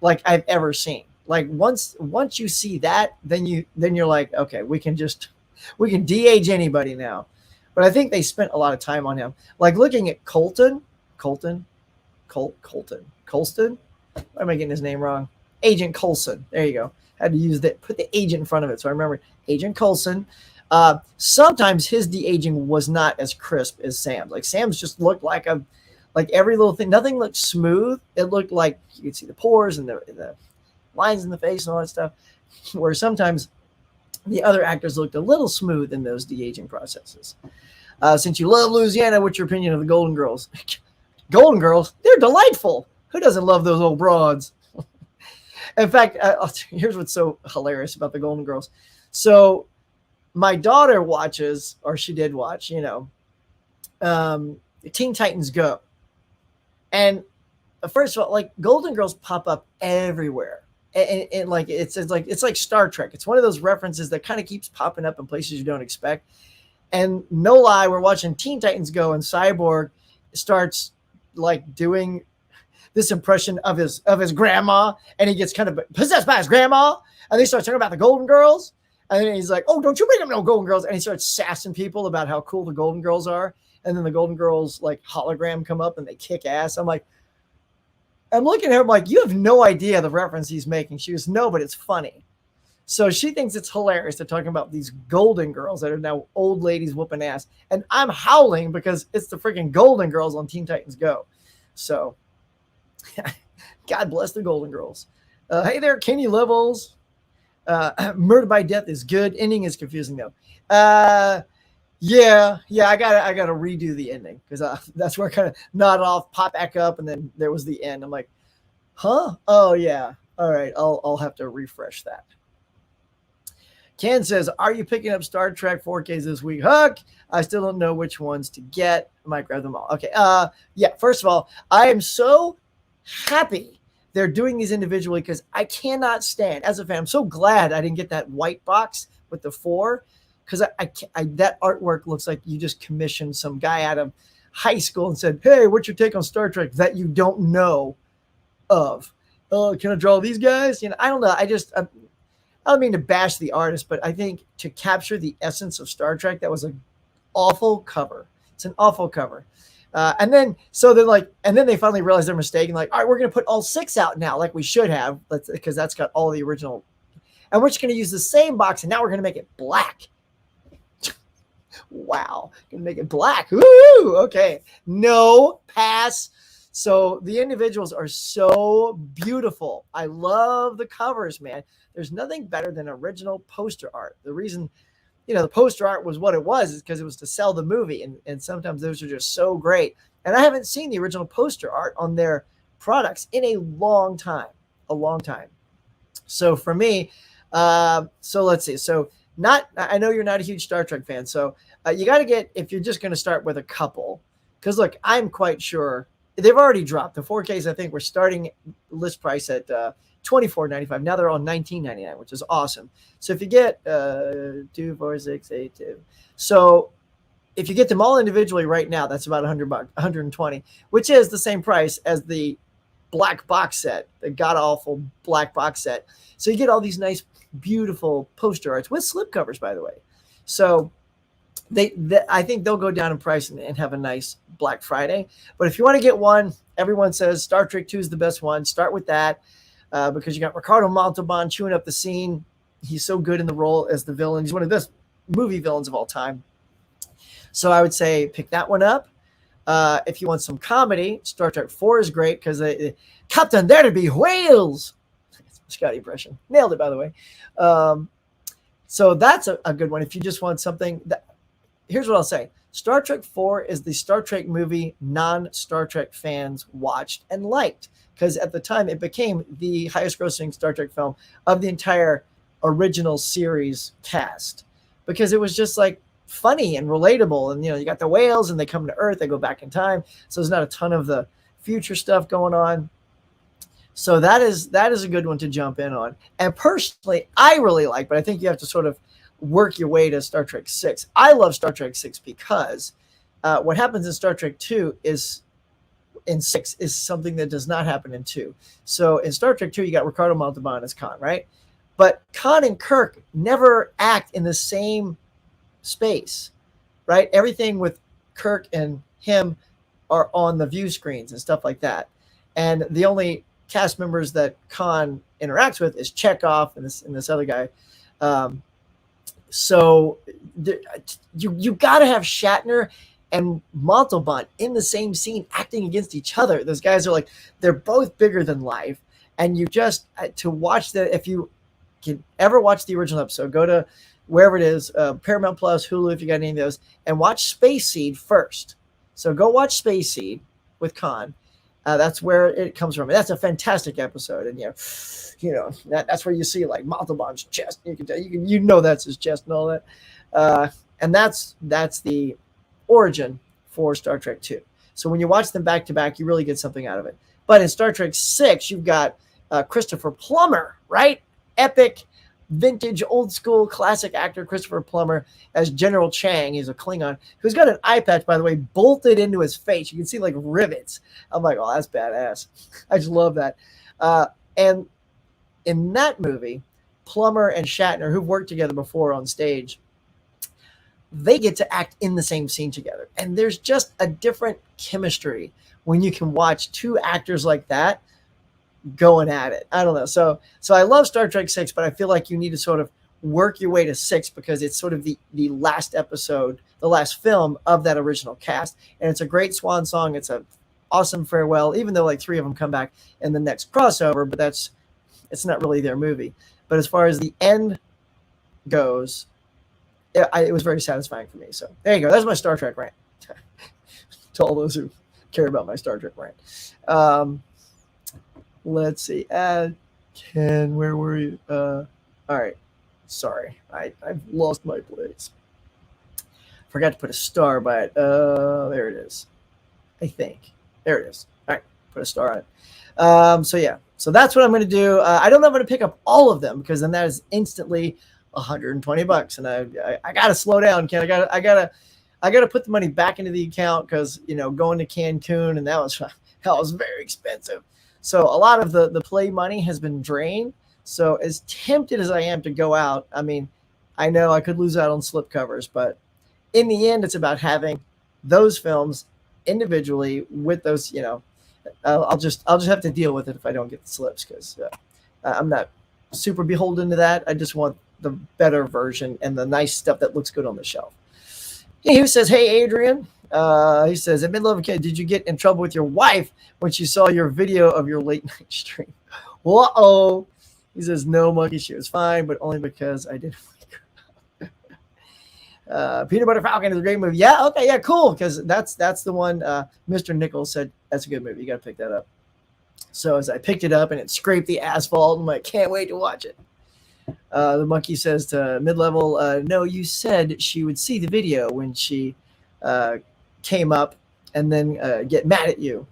like I've ever seen. Like once you see that, then you're like, okay, we can de-age anybody now. But I think they spent a lot of time on him. Like looking at Colston. Why am I getting his name wrong? Agent Coulson. There you go. Had to use that, put the agent in front of it. So I remember Agent Coulson. Sometimes his de-aging was not as crisp as Sam's. Like Sam's just looked like every little thing. Nothing looked smooth. It looked like you could see the pores and the lines in the face and all that stuff. Where sometimes the other actors looked a little smooth in those de-aging processes. Since you love Louisiana, what's your opinion of the Golden Girls? Golden Girls? They're delightful. Who doesn't love those old broads? In fact, here's what's so hilarious about the Golden Girls. So my daughter watches, or she did watch, Teen Titans Go. And first of all, like Golden Girls pop up everywhere. And like it's like Star Trek. It's one of those references that kind of keeps popping up in places you don't expect. And no lie, we're watching Teen Titans Go, and Cyborg starts like doing this impression of his grandma, and he gets kind of possessed by his grandma, and they start talking about the Golden Girls, and then he's like, "Oh, don't you bring up no Golden Girls?" And he starts sassing people about how cool the Golden Girls are, and then the Golden Girls like hologram come up and they kick ass. I'm looking at her, I'm like, you have no idea the reference he's making. She goes, no, but it's funny. So she thinks it's hilarious. They're talking about these Golden Girls that are now old ladies whooping ass, and I'm howling because it's the freaking Golden Girls on Teen Titans Go. So. God bless the Golden Girls. Hey there, Kenny Levels. Murder by Death is good. Ending is confusing though. Yeah. I gotta redo the ending because that's where I kind of nod off, pop back up, and then there was the end. I'm like, huh? Oh yeah. All right. I'll have to refresh that. Ken says, are you picking up Star Trek 4Ks this week? Huck, I still don't know which ones to get. I might grab them all. Okay. Yeah. First of all, I am so happy they're doing these individually because I cannot stand, as a fan, I'm so glad I didn't get that white box with the 4 because I that artwork looks like you just commissioned some guy out of high school and said, hey, what's your take on Star Trek that you don't know of? Oh, can I draw these guys? I don't know. I don't mean to bash the artist, but I think to capture the essence of Star Trek, that was an awful cover. It's an awful cover. And then they finally realized their mistake and like, all right, we're going to put all 6 out now, like we should have, because that's got all the original. And we're just going to use the same box, and now we're going to make it black. Wow, going to make it black. Woo! Okay, no, pass. So the individuals are so beautiful. I love the covers, man. There's nothing better than original poster art. The reason the poster art was what it was is because it was to sell the movie. And sometimes those are just so great. And I haven't seen the original poster art on their products in a long time. So for me, so let's see. So I know you're not a huge Star Trek fan. So you got to get, if you're just going to start with a couple, because look, I'm quite sure they've already dropped. The 4Ks, I think, were starting list price at $24.95. Now they're on $19.99, which is awesome. So if you get 2, 4, 6, 8, 2. So if you get them all individually right now, that's about $100, $120, which is the same price as the black box set, the god awful black box set. So you get all these nice, beautiful poster arts with slipcovers, by the way. So I think they'll go down in price and have a nice Black Friday. But if you want to get one, everyone says Star Trek 2 is the best one. Start with that because you got Ricardo Montalban chewing up the scene. He's so good in the role as the villain. He's one of the best movie villains of all time. So I would say pick that one up. If you want some comedy, Star Trek 4 is great because Captain, there to be whales. Scotty impression. Nailed it, by the way. So that's a good one. If you just want something here's what I'll say. Star Trek 4 is the Star Trek movie non-Star Trek fans watched and liked because at the time it became the highest grossing Star Trek film of the entire original series cast because it was just like funny and relatable. And, you got the whales and they come to Earth, they go back in time. So there's not a ton of the future stuff going on. So that is a good one to jump in on. And personally, I really like, but I think you have to sort of work your way to Star Trek 6. I love Star Trek 6 because what happens in Star Trek 2 is in 6 is something that does not happen in 2. So in Star Trek 2, you got Ricardo Montalban as Khan, right? But Khan and Kirk never act in the same space, right? Everything with Kirk and him are on the view screens and stuff like that. And the only cast members that Khan interacts with is Chekhov and this other guy. So you got to have Shatner and Montalban in the same scene acting against each other. Those guys are like, they're both bigger than life. And you just, to watch if you can ever watch the original episode, go to wherever it is, Paramount Plus, Hulu, if you got any of those, and watch Space Seed first. So go watch Space Seed with Khan. That's where it comes from. That's a fantastic episode. And, that's where you see like Montalban's chest. You can tell, that's his chest and all that. And that's the origin for Star Trek 2. So when you watch them back to back, you really get something out of it. But in Star Trek 6, you've got Christopher Plummer, right? Epic, vintage, old school, classic actor Christopher Plummer as General Chang. He's a Klingon who's got an eye patch, by the way, bolted into his face. You can see like rivets. I'm like, oh, that's badass. I just love that. And in that movie, Plummer and Shatner, who've worked together before on stage, they get to act in the same scene together. And there's just a different chemistry when you can watch two actors like that going at it. I don't know. So I love Star Trek 6, but I feel like you need to sort of work your way to 6 because it's sort of the last episode, the last film of that original cast. And it's a great swan song. It's a awesome farewell, even though like 3 of them come back in the next crossover, but it's not really their movie. But as far as the end goes, it was very satisfying for me. So there you go. That's my Star Trek rant. To all those who care about my Star Trek rant. Let's see. Ken, where were you? All right. Sorry. I've lost my place. Forgot to put a star by it. There it is. I think. There it is. All right. Put a star on it. So yeah. So that's what I'm going to do. I don't know if I'm going to pick up all of them because then that is instantly $120. And I got to slow down, Ken. I got to put the money back into the account because, going to Cancun and that was very expensive. So a lot of the play money has been drained. So as tempted as I am to go out, I mean, I know I could lose out on slipcovers, but in the end, it's about having those films individually with those, I'll just have to deal with it if I don't get the slips because I'm not super beholden to that. I just want the better version and the nice stuff that looks good on the shelf. He says, hey, Adrian. He says, at Midlove Kid, did you get in trouble with your wife when she saw your video of your late night stream? Uh-oh. He says, no, Monkey, she was fine, but only because I didn't wake her up. Peanut Butter Falcon is a great movie. Yeah, okay, yeah, cool, because that's the one Mr. Nichols said, that's a good movie. You got to pick that up. So as I picked it up and it scraped the asphalt, I'm like, can't wait to watch it. The Monkey says to Mid-Level, no, you said she would see the video when she came up and then get mad at you.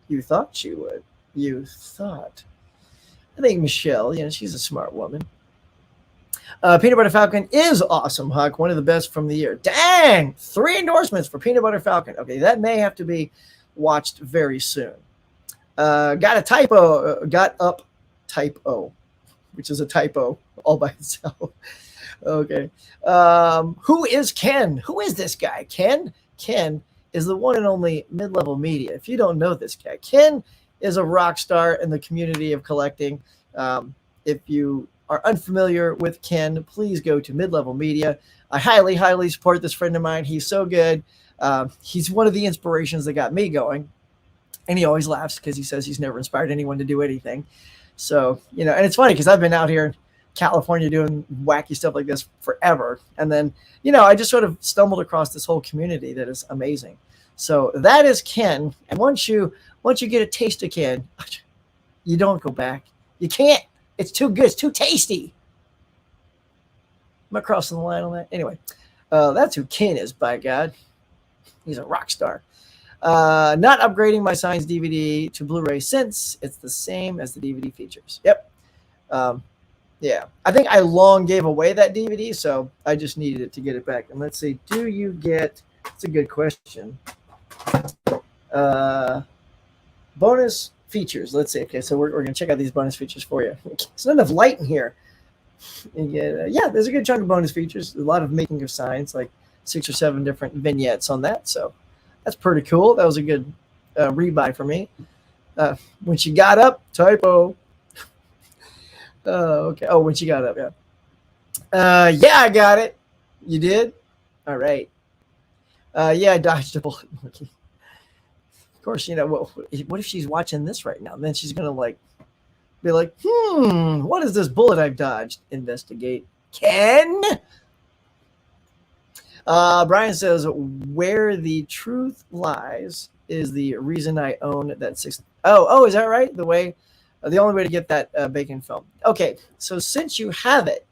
You thought she would. You thought. I think Michelle, she's a smart woman. Peanut Butter Falcon is awesome, Huck. One of the best from the year. Dang! 3 endorsements for Peanut Butter Falcon. Okay, that may have to be watched very soon. Got a typo. Got up typo, which is a typo all by itself. Okay. Who is Ken? Who is this guy? Ken is the one and only Mid-Level Media. If you don't know this guy, Ken is a rock star in the community of collecting. If you are unfamiliar with Ken, please go to Mid-Level Media. I highly, highly support this friend of mine. He's so good. He's one of the inspirations that got me going. And he always laughs because he says he's never inspired anyone to do anything. So, and it's funny because I've been out here in California doing wacky stuff like this forever. And then, I just sort of stumbled across this whole community that is amazing. So that is Ken. And once you get a taste of Ken, you don't go back. You can't. It's too good. It's too tasty. Am I crossing the line on that? Anyway, that's who Ken is, by God. He's a rock star. Not upgrading my Signs DVD to Blu-ray since it's the same as the DVD features. Yep. Yeah. I think I long gave away that DVD, so I just needed it to get it back. And let's see. Do you get... It's a good question. Bonus features. Let's see. Okay, so we're going to check out these bonus features for you. There's not enough light in here. Yeah, there's a good chunk of bonus features. A lot of making of signs, like 6 or 7 different vignettes on that. So that's pretty cool. That was a good rebuy for me. When she got up, typo. Okay. Oh, when she got up, yeah. Yeah, I got it. You did? All right. Yeah, I dodged a bullet. Of course, what if she's watching this right now? Then she's going to be like, what is this bullet I've dodged? Investigate. Ken? Brian says, where the truth lies is the reason I own that 6. Oh, is that right? The only way to get that bacon film. Okay, so since you have it,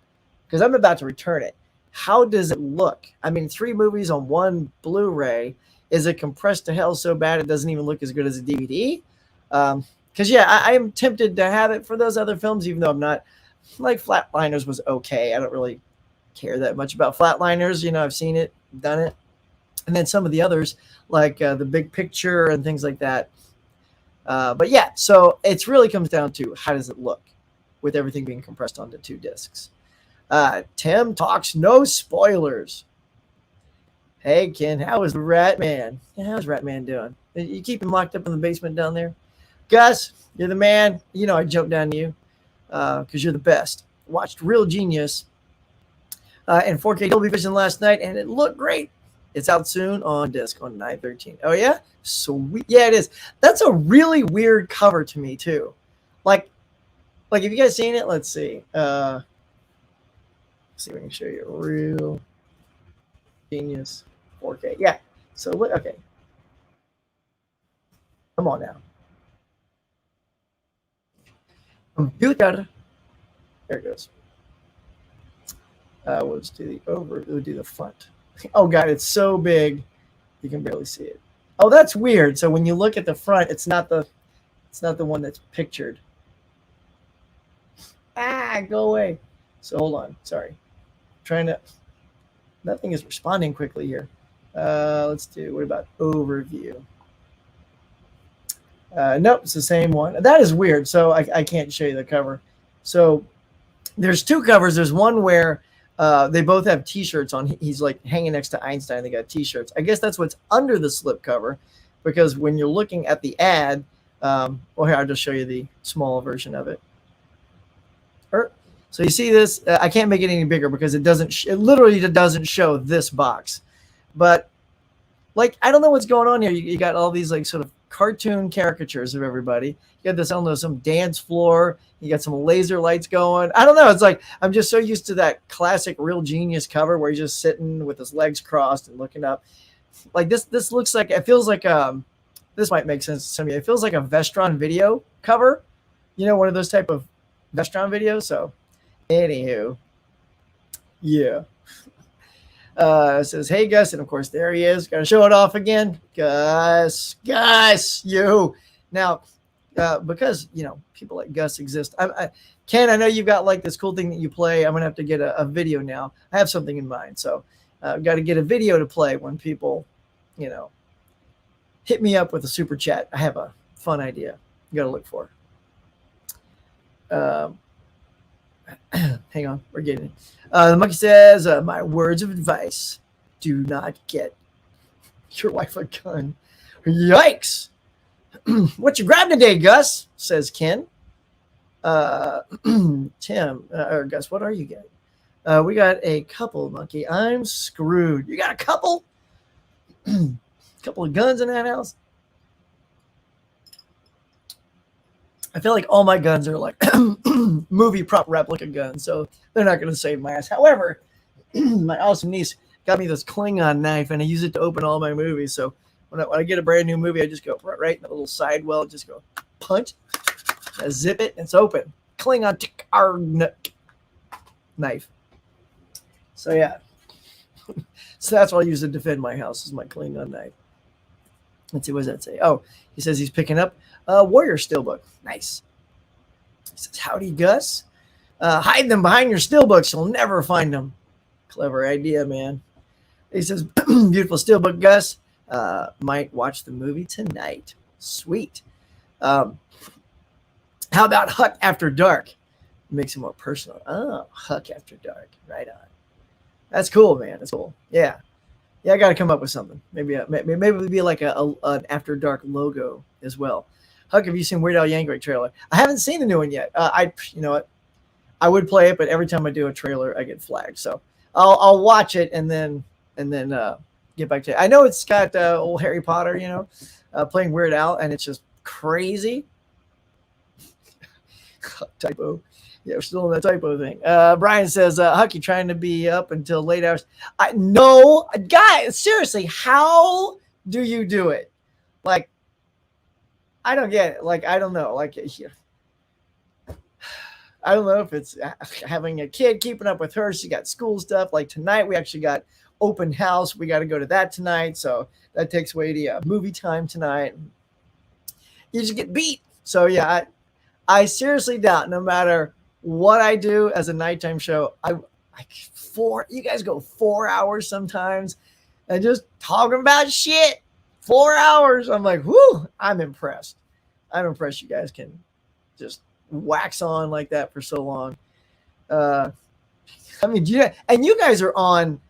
because I'm about to return it, how does it look? I mean, 3 movies on 1 Blu-ray. Is it compressed to hell so bad it doesn't even look as good as a DVD? Because, I am tempted to have it for those other films, even though I'm not. Like Flatliners was okay. I don't really care that much about Flatliners. I've seen it, done it. And then some of the others, like The Big Picture and things like that. But yeah, so it really comes down to how does it look with everything being compressed onto 2 discs. Tim talks no spoilers. Hey, Ken, how is Rat Man? Yeah, how's Rat Man doing? You keep him locked up in the basement down there? Gus, you're the man. I jumped down to you because you're the best. Watched Real Genius in 4K Dolby Vision last night, and it looked great. It's out soon on disc on 9/13. Oh, yeah? Sweet. Yeah, it is. That's a really weird cover to me, too. Like, have you guys seen it? Let's see. Let's see if we can show you Real Genius 4K. Yeah. So, okay. Come on now. Computer. There it goes. We'll just do we'll do the front. Oh God, it's so big you can barely see it. Oh, that's weird. So when you look at the front, it's not the one that's pictured. Go away. So hold on. Sorry. Nothing is responding quickly here. Let's do, what about overview? Nope, it's the same one. That is weird. So I can't show you the cover. So there's 2 covers. There's one where they both have T-shirts on. He's like hanging next to Einstein. They got T-shirts. I guess that's what's under the slip cover, because when you're looking at the ad, well, here, I'll just show you the small version of it. So you see this? I can't make it any bigger because it literally doesn't show this box. But I don't know what's going on here. You got all these sort of cartoon caricatures of everybody. You got this, I don't know, some dance floor. You got some laser lights going. I don't know. It's I'm just so used to that classic Real Genius cover where he's just sitting with his legs crossed and looking up. This looks like, it feels like this might make sense to some of you. It feels like a Vestron video cover. One of those type of Vestron videos. So anywho, yeah. It says, hey, Gus. And of course, there he is. Got to show it off again. Gus, you Now, because people like Gus exist. Ken, I know you've got like this cool thing that you play. I'm gonna have to get a video now. I have something in mind, so I've got to get a video to play when people, hit me up with a super chat. I have a fun idea. You got to look for. Hang on, we're getting it. The monkey says, "My words of advice: do not get your wife a gun." Yikes! What you grabbing today, Gus? Says Ken. Tim or Gus, what are you getting? We got a couple, monkey. I'm screwed. You got a couple? Couple of guns in that house? I feel like all my guns are like movie prop replica guns, so they're not going to save my ass. However, my awesome niece got me this Klingon knife, and I use it to open all my movies. So when I get a brand new movie, I just go right in the little side well, just go punch, I zip it, and it's open. Klingon knife. So yeah, so that's what I use to defend my house, is my Klingon knife. Let's see, what does that say? Oh, he says he's picking up a Warrior Steelbook. Nice. He says, "Howdy, Gus. Hide them behind your steelbooks. You'll never find them." Clever idea, man. He says, "Beautiful steelbook, Gus. Might watch the movie tonight." Sweet. How about Huck After Dark? Makes it more personal. Oh, Huck After Dark. Right on. That's cool, man. That's cool. Yeah. Yeah, I got to come up with something. Maybe it'd be like an After Dark logo as well. Huck, have you seen Weird Al Yankovic trailer? I haven't seen the new one yet. You know what? I would play it, but every time I do a trailer, I get flagged. So I'll watch it and then get back to it. I know it's got old Harry Potter, playing Weird Al, and it's just crazy. Typo. Yeah, we're still in that typo thing. Brian says, Huck, you trying to be up until late hours? No, guys, seriously, how do you do it? Like, I don't get it. Like, I don't know. Like, I don't know if it's having a kid, keeping up with her. She got school stuff. Like tonight, we actually got open house. We got to go to that tonight. So that takes away the movie time tonight. You just get beat. So yeah, I seriously doubt, no matter what I do as a nighttime show, you guys go 4 hours sometimes and just talking about shit. 4 hours. I'm like, whoo, I'm impressed. I'm impressed you guys can just wax on like that for so long. I mean, and you guys are on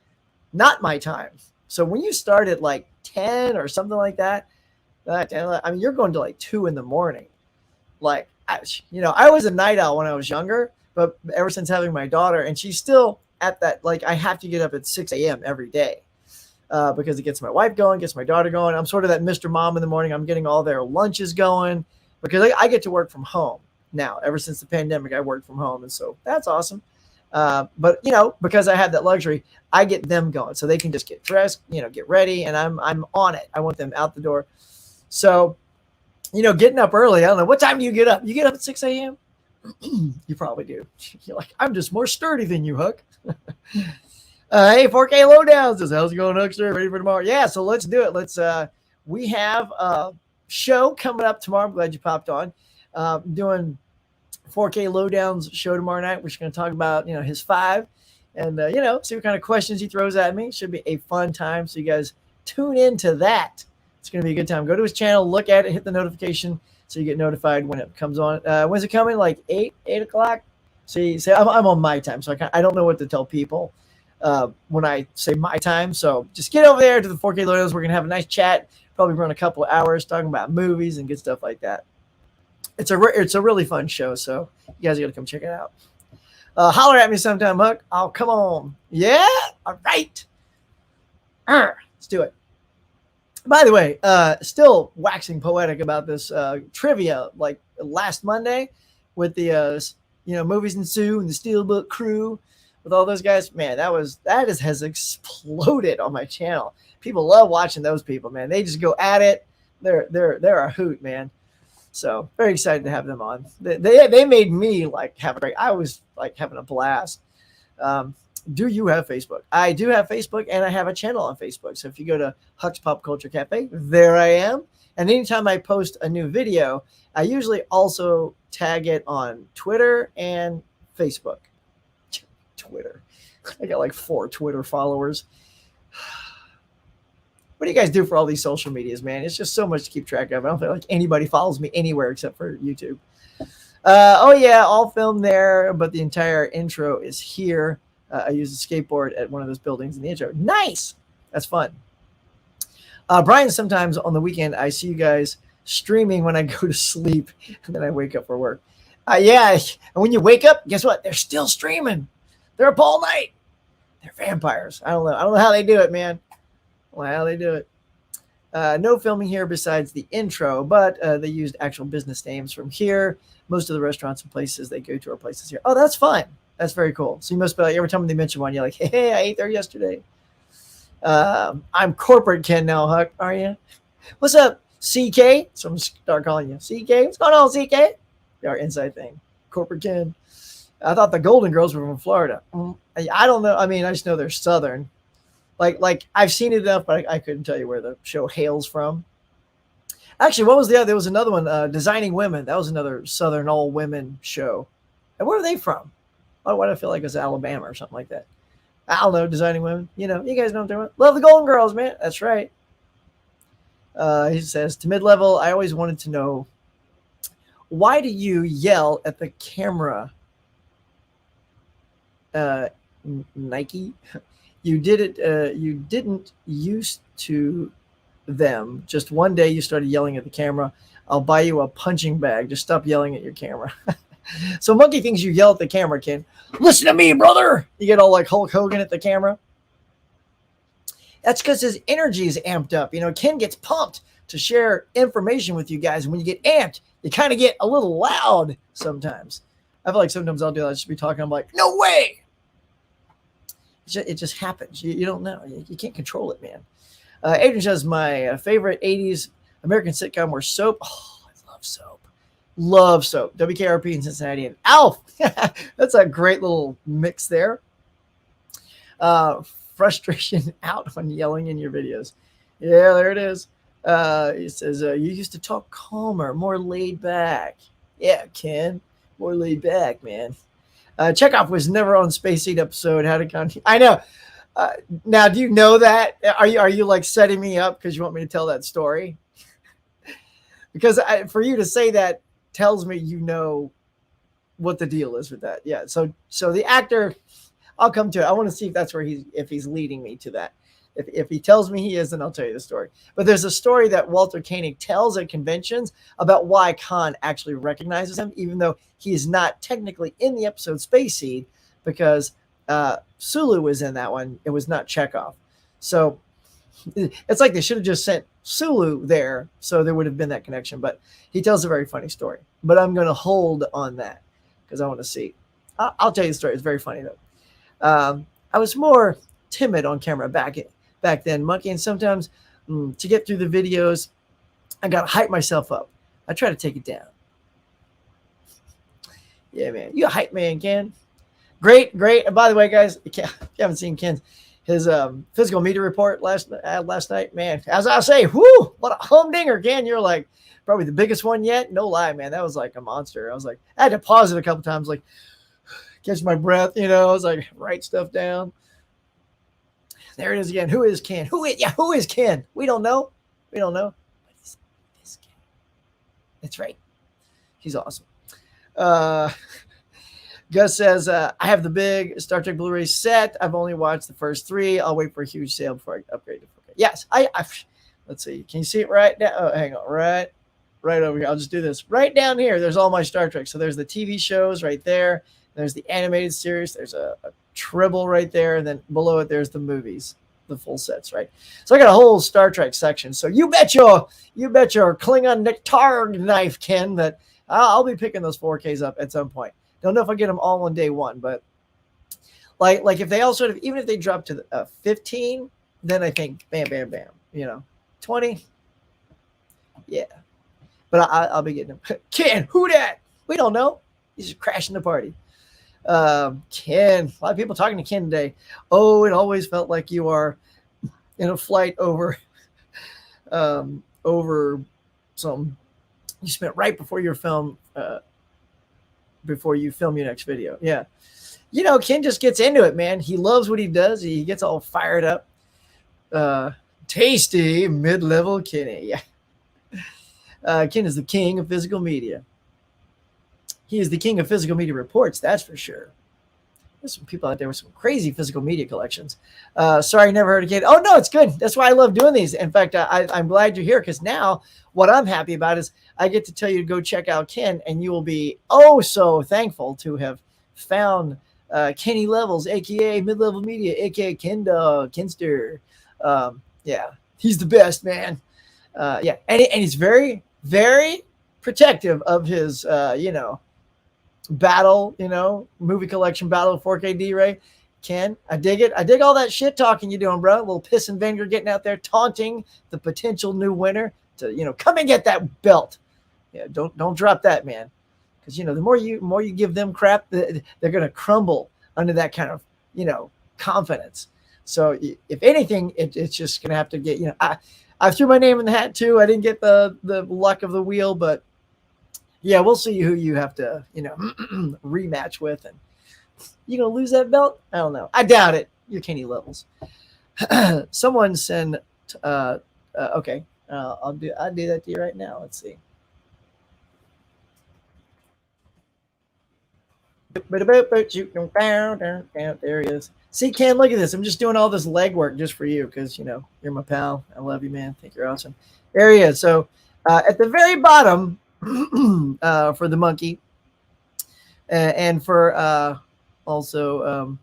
not my time. So when you start at like 10 or something like that, I mean, you're going to like 2 a.m. Like, I was a night owl when I was younger, but ever since having my daughter, and she's still at that, like, I have to get up at 6 a.m. every day because it gets my wife going, gets my daughter going. I'm sort of that Mr. Mom in the morning. I'm getting all their lunches going because I get to work from home now. Ever since the pandemic, I work from home, and so that's awesome. But because I have that luxury, I get them going so they can just get dressed, get ready, and I'm on it. I want them out the door. So, getting up early. I don't know, what time do you get up? You get up at 6 a.m. You probably do. You're like, I'm just more sturdy than you, Huck. Hey, 4K Lowdown says, how's it going, Huckster? Ready for tomorrow? Yeah, so let's do it. We have a show coming up tomorrow. I'm glad you popped on. Doing 4K Lowdown's show tomorrow night. We're just going to talk about, his 5 and, see what kind of questions he throws at me. Should be a fun time. So you guys tune into that. It's going to be a good time. Go to his channel, look at it, hit the notification so you get notified when it comes on. When's it coming? Like 8 o'clock? So you say, I'm on my time. So I don't know what to tell people when I say my time. So just get over there to the 4K Lowdowns. We're going to have a nice chat. Probably run a couple of hours talking about movies and good stuff like that. It's a really fun show, so you guys got to come check it out. Holler at me sometime, Huck. Oh, come on. Yeah? All right. Let's do it. By the way, still waxing poetic about this trivia, like last Monday with the Movies and Sue and the Steelbook crew with all those guys. Man, that has exploded on my channel. People love watching those people, man. They just go at it. They're a hoot, man. So very excited to have them on. They made me like have a great. I was like having a blast. Do you have Facebook? I do have Facebook, and I have a channel on Facebook. So if you go to Huck's Pop Culture Cafe, there I am. And anytime I post a new video, I usually also tag it on Twitter and Facebook. Twitter. I got like 4 Twitter followers. What do you guys do for all these social medias, man? It's just so much to keep track of. I don't feel like anybody follows me anywhere except for YouTube. Oh yeah, all filmed there, but the entire intro is here. I use a skateboard at one of those buildings in the intro. Nice. That's fun. Brian, sometimes on the weekend, I see you guys streaming when I go to sleep, and then I wake up for work. Yeah, and when you wake up, guess what? They're still streaming. They're up all night. They're vampires. I don't know how they do it, man. How they do it. No filming here besides the intro, but they used actual business names from here. Most of the restaurants and places they go to are places here. Oh, that's fun. That's very cool. So you must be like, every time they mention one, you're like, hey, I ate there yesterday. I'm corporate Ken now, Huck. Are you? What's up, CK? So I'm going to start calling you CK. What's going on, CK? Our inside thing. Corporate Ken. I thought the Golden Girls were from Florida. I don't know. I mean, I just know they're Southern. Like I've seen it enough, but I couldn't tell you where the show hails from. Actually, what was the other? There was another one, Designing Women. That was another Southern all women show. And where are they from? Why do I feel like it's Alabama or something like that? I don't know. Designing Women. You know, you guys know what I'm talking about. Love the Golden Girls, man. That's right. He says, to mid-level, I always wanted to know, why do you yell at the camera? Nike? You did it. You didn't used to them. Just one day you started yelling at the camera. I'll buy you a punching bag. Just stop yelling at your camera. So Monkey thinks you yell at the camera, Ken. Listen to me, brother. You get all like Hulk Hogan at the camera. That's because his energy is amped up. You know, Ken gets pumped to share information with you guys. And when you get amped, you kind of get a little loud sometimes. I feel like sometimes I'll do that. I'll just be talking. I'm like, no way. It just happens. You don't know. You can't control it, man. Adrian says, my favorite 80s American sitcom were Soap. Oh, I love Soap. Love Soap. WKRP in Cincinnati and Alf. That's a great little mix there. Frustration out on yelling in your videos. Yeah, there it is. He says, you used to talk calmer, more laid back. Yeah, Ken. More laid back, man. Chekhov was never on Space Seed episode. How to continue? I know. Now, do you know that? Are you like setting me up because you want me to tell that story? Because for you to say that tells me you know what the deal is with that. Yeah. So the actor, I'll come to it. I want to see if that's where if he's leading me to that. If he tells me he is, then I'll tell you the story. But there's a story that Walter Koenig tells at conventions about why Khan actually recognizes him, even though he is not technically in the episode Space Seed, because Sulu was in that one. It was not Chekhov. So it's like they should have just sent Sulu there, so there would have been that connection. But he tells a very funny story. But I'm going to hold on that because I want to see. I'll tell you the story. It's very funny, though. I was more timid on camera back then, Monkey, and sometimes to get through the videos, I got to hype myself up. I try to take it down. Yeah, man. You a hype man, Ken. Great. And by the way, guys, if you haven't seen his physical media report last night, man, as I say, whoo, what a humdinger, Ken. You're like probably the biggest one yet. No lie, man. That was like a monster. I was like, I had to pause it a couple times, like catch my breath, I was like, write stuff down. There it is again. Who is Ken? Who is Ken? We don't know. But he's this Ken. That's right. He's awesome. Gus says, I have the big Star Trek Blu-ray set. I've only watched the first 3. I'll wait for a huge sale before I upgrade to 4K. Yes, let's see. Can you see it right now? Oh, hang on. Right over here. I'll just do this. Right down here, there's all my Star Trek. So there's the TV shows right there. There's the animated series. There's a Tribble right there. And then below it, there's the movies, the full sets, right? So I got a whole Star Trek section. So you bet your Klingon nectar knife, Ken, that I'll be picking those 4Ks up at some point. Don't know if I get them all on day one, but like if they all sort of, even if they drop to 15, then I think bam, 20. Yeah. But I'll be getting them. Ken, who that? We don't know. He's just crashing the party. Ken, a lot of people talking to Ken today. Oh, it always felt like you are in a flight over some you spent right before your film, before you film your next video. Yeah. Ken just gets into it, man. He loves what he does. He gets all fired up. Tasty mid-level Kenny. Yeah. Ken is the king of physical media. He is the king of physical media reports, that's for sure. There's some people out there with some crazy physical media collections. Sorry, I never heard of Ken. Oh, no, it's good. That's why I love doing these. In fact, I'm glad you're here, because now what I'm happy about is I get to tell you to go check out Ken, and you will be oh so thankful to have found Kenny Levels, a.k.a. Mid-Level Media, a.k.a. Ken Dog, Kenster. Yeah, he's the best, man. Yeah, and he's very, very protective of his, battle, movie collection battle 4KD, right? Ken, I dig it. I dig all that shit talking you're doing, bro. A little piss and vinegar getting out there taunting the potential new winner to, come and get that belt. Yeah, don't drop that, man. Because the more you give them crap, they're gonna crumble under that kind of confidence. So if anything, it's just gonna have to get I threw my name in the hat too. I didn't get the luck of the wheel, but yeah, we'll see who you have to rematch with, and you gonna lose that belt? I don't know. I doubt it. You're Kenny Levels. Someone send. Okay, I'll do that to you right now. Let's see. There he is. See, Ken, look at this. I'm just doing all this legwork just for you because, you're my pal. I love you, man. Think you're awesome. There he is. So at the very bottom for the monkey and for also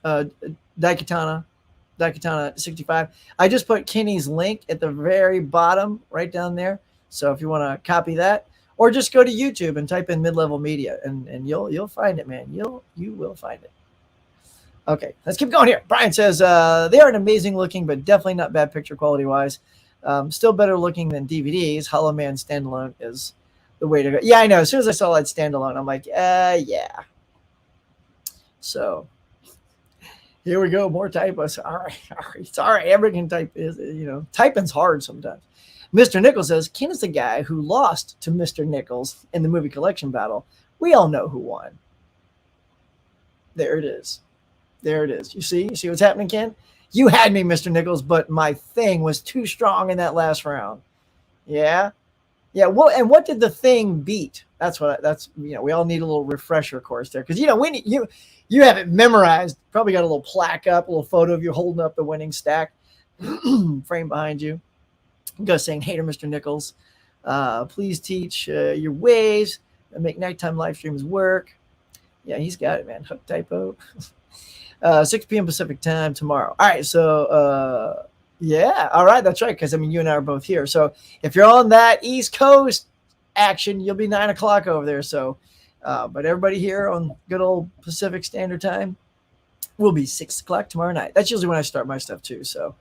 Daikatana 65, I just put Kenny's link at the very bottom right down there. So if you want to copy that, or just go to YouTube and type in Mid-Level Media, and you'll find it, man. You will find it. Okay, let's keep going here. Brian says they aren't amazing looking, but definitely not bad picture quality wise. Still better looking than DVDs. Hollow Man Standalone is the way to go. Yeah, I know. As soon as I saw that Standalone, I'm like, yeah. So here we go. More typos. All right. Sorry, everyone type is typing's hard sometimes. Mr. Nichols says, Ken is the guy who lost to Mr. Nichols in the movie collection battle. We all know who won. There it is. You see what's happening, Ken? You had me, Mr. Nichols, but my thing was too strong in that last round. Yeah. Well, and what did the thing beat? We all need a little refresher course there. Because, you have it memorized. Probably got a little plaque up, a little photo of you holding up the winning stack frame behind you. Go saying, hater, Mr. Nichols, please teach your ways and make nighttime live streams work. Yeah, he's got it, man. Huck typo. 6 p.m. Pacific time tomorrow. All right, so yeah, all right, that's right, because you and I are both here. So if you're on that East Coast action, you'll be 9 o'clock over there. So, but everybody here on good old Pacific Standard Time will be 6 o'clock tomorrow night. That's usually when I start my stuff too. So.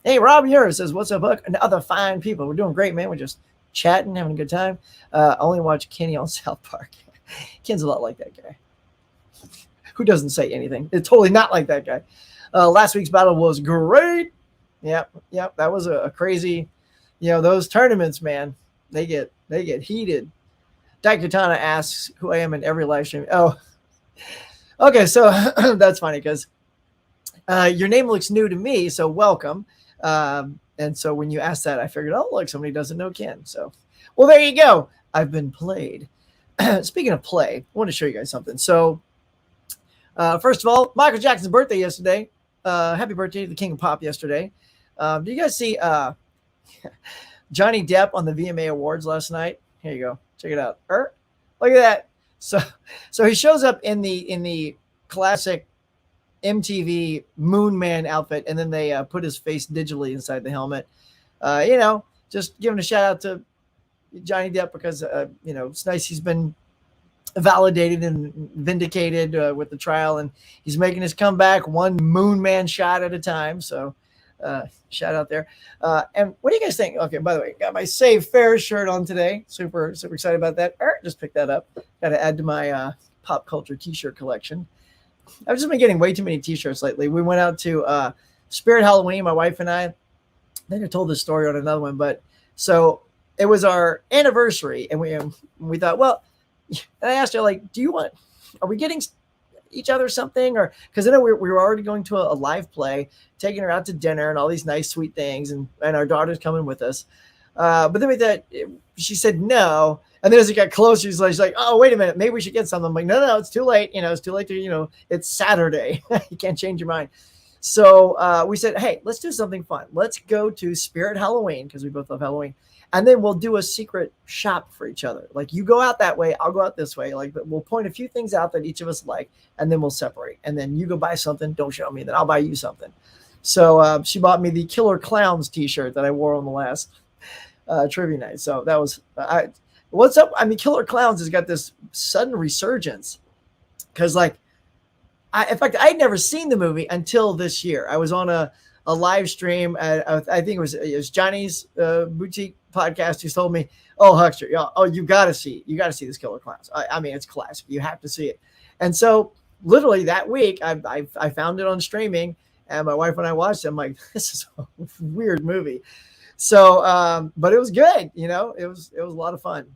Hey, Rob Ura says, what's up, Huck? And other fine people. We're doing great, man. We're just chatting, having a good time. Only watch Kenny on South Park. Ken's a lot like that guy. Who doesn't say anything? It's totally not like that guy. Last week's battle was great. Yep. That was a crazy, those tournaments, man, they get heated. Daikatana asks who I am in every live stream. Oh, okay. So that's funny because your name looks new to me, so welcome. And so when you asked that, I figured, oh, look, somebody doesn't know Ken. So, well, there you go. I've been played. Speaking of play, I want to show you guys something. So, first of all, Michael Jackson's birthday yesterday. Happy birthday to the King of Pop yesterday. Did you guys see Johnny Depp on the VMA Awards last night? Here you go. Check it out. Look at that. So he shows up in the classic MTV Moon Man outfit, and then they put his face digitally inside the helmet. Just giving a shout out to Johnny Depp because it's nice he's been validated and vindicated with the trial, and he's making his comeback one Moon Man shot at a time. So shout out there. And what do you guys think? Okay, by the way, got my Save Fair shirt on today. Super excited about that. Just picked that up. Got to add to my pop culture t-shirt collection. I've just been getting way too many t-shirts lately. We went out to Spirit Halloween, my wife and I think I told this story on another one, but so it was our anniversary, and we thought, well, and I asked her, like, are we getting each other something? Or because I know we were already going to a live play, taking her out to dinner and all these nice, sweet things, and our daughter's coming with us. But then we thought, she said no. And then as it got closer, she's like, oh, wait a minute, maybe we should get something. I'm like, no, it's too late. It's too late to, it's Saturday. You can't change your mind. So we said, hey, let's do something fun. Let's go to Spirit Halloween, because we both love Halloween. And then we'll do a secret shop for each other. Like, you go out that way, I'll go out this way. Like, we'll point a few things out that each of us like, and then we'll separate. And then you go buy something, don't show me, then I'll buy you something. So she bought me the Killer Clowns t-shirt that I wore on the last trivia night. So that was, what's up? I mean, Killer Clowns has got this sudden resurgence. Because, like, in fact, I'd never seen the movie until this year. I was on a live stream. I think it was Johnny's boutique podcast who told me, oh, Huckster, you got to see this Killer Clowns. I mean, it's classic. You have to see it. And so literally that week I found it on streaming, and my wife and I watched it. I'm like, this is a weird movie. So, but it was good. It was a lot of fun,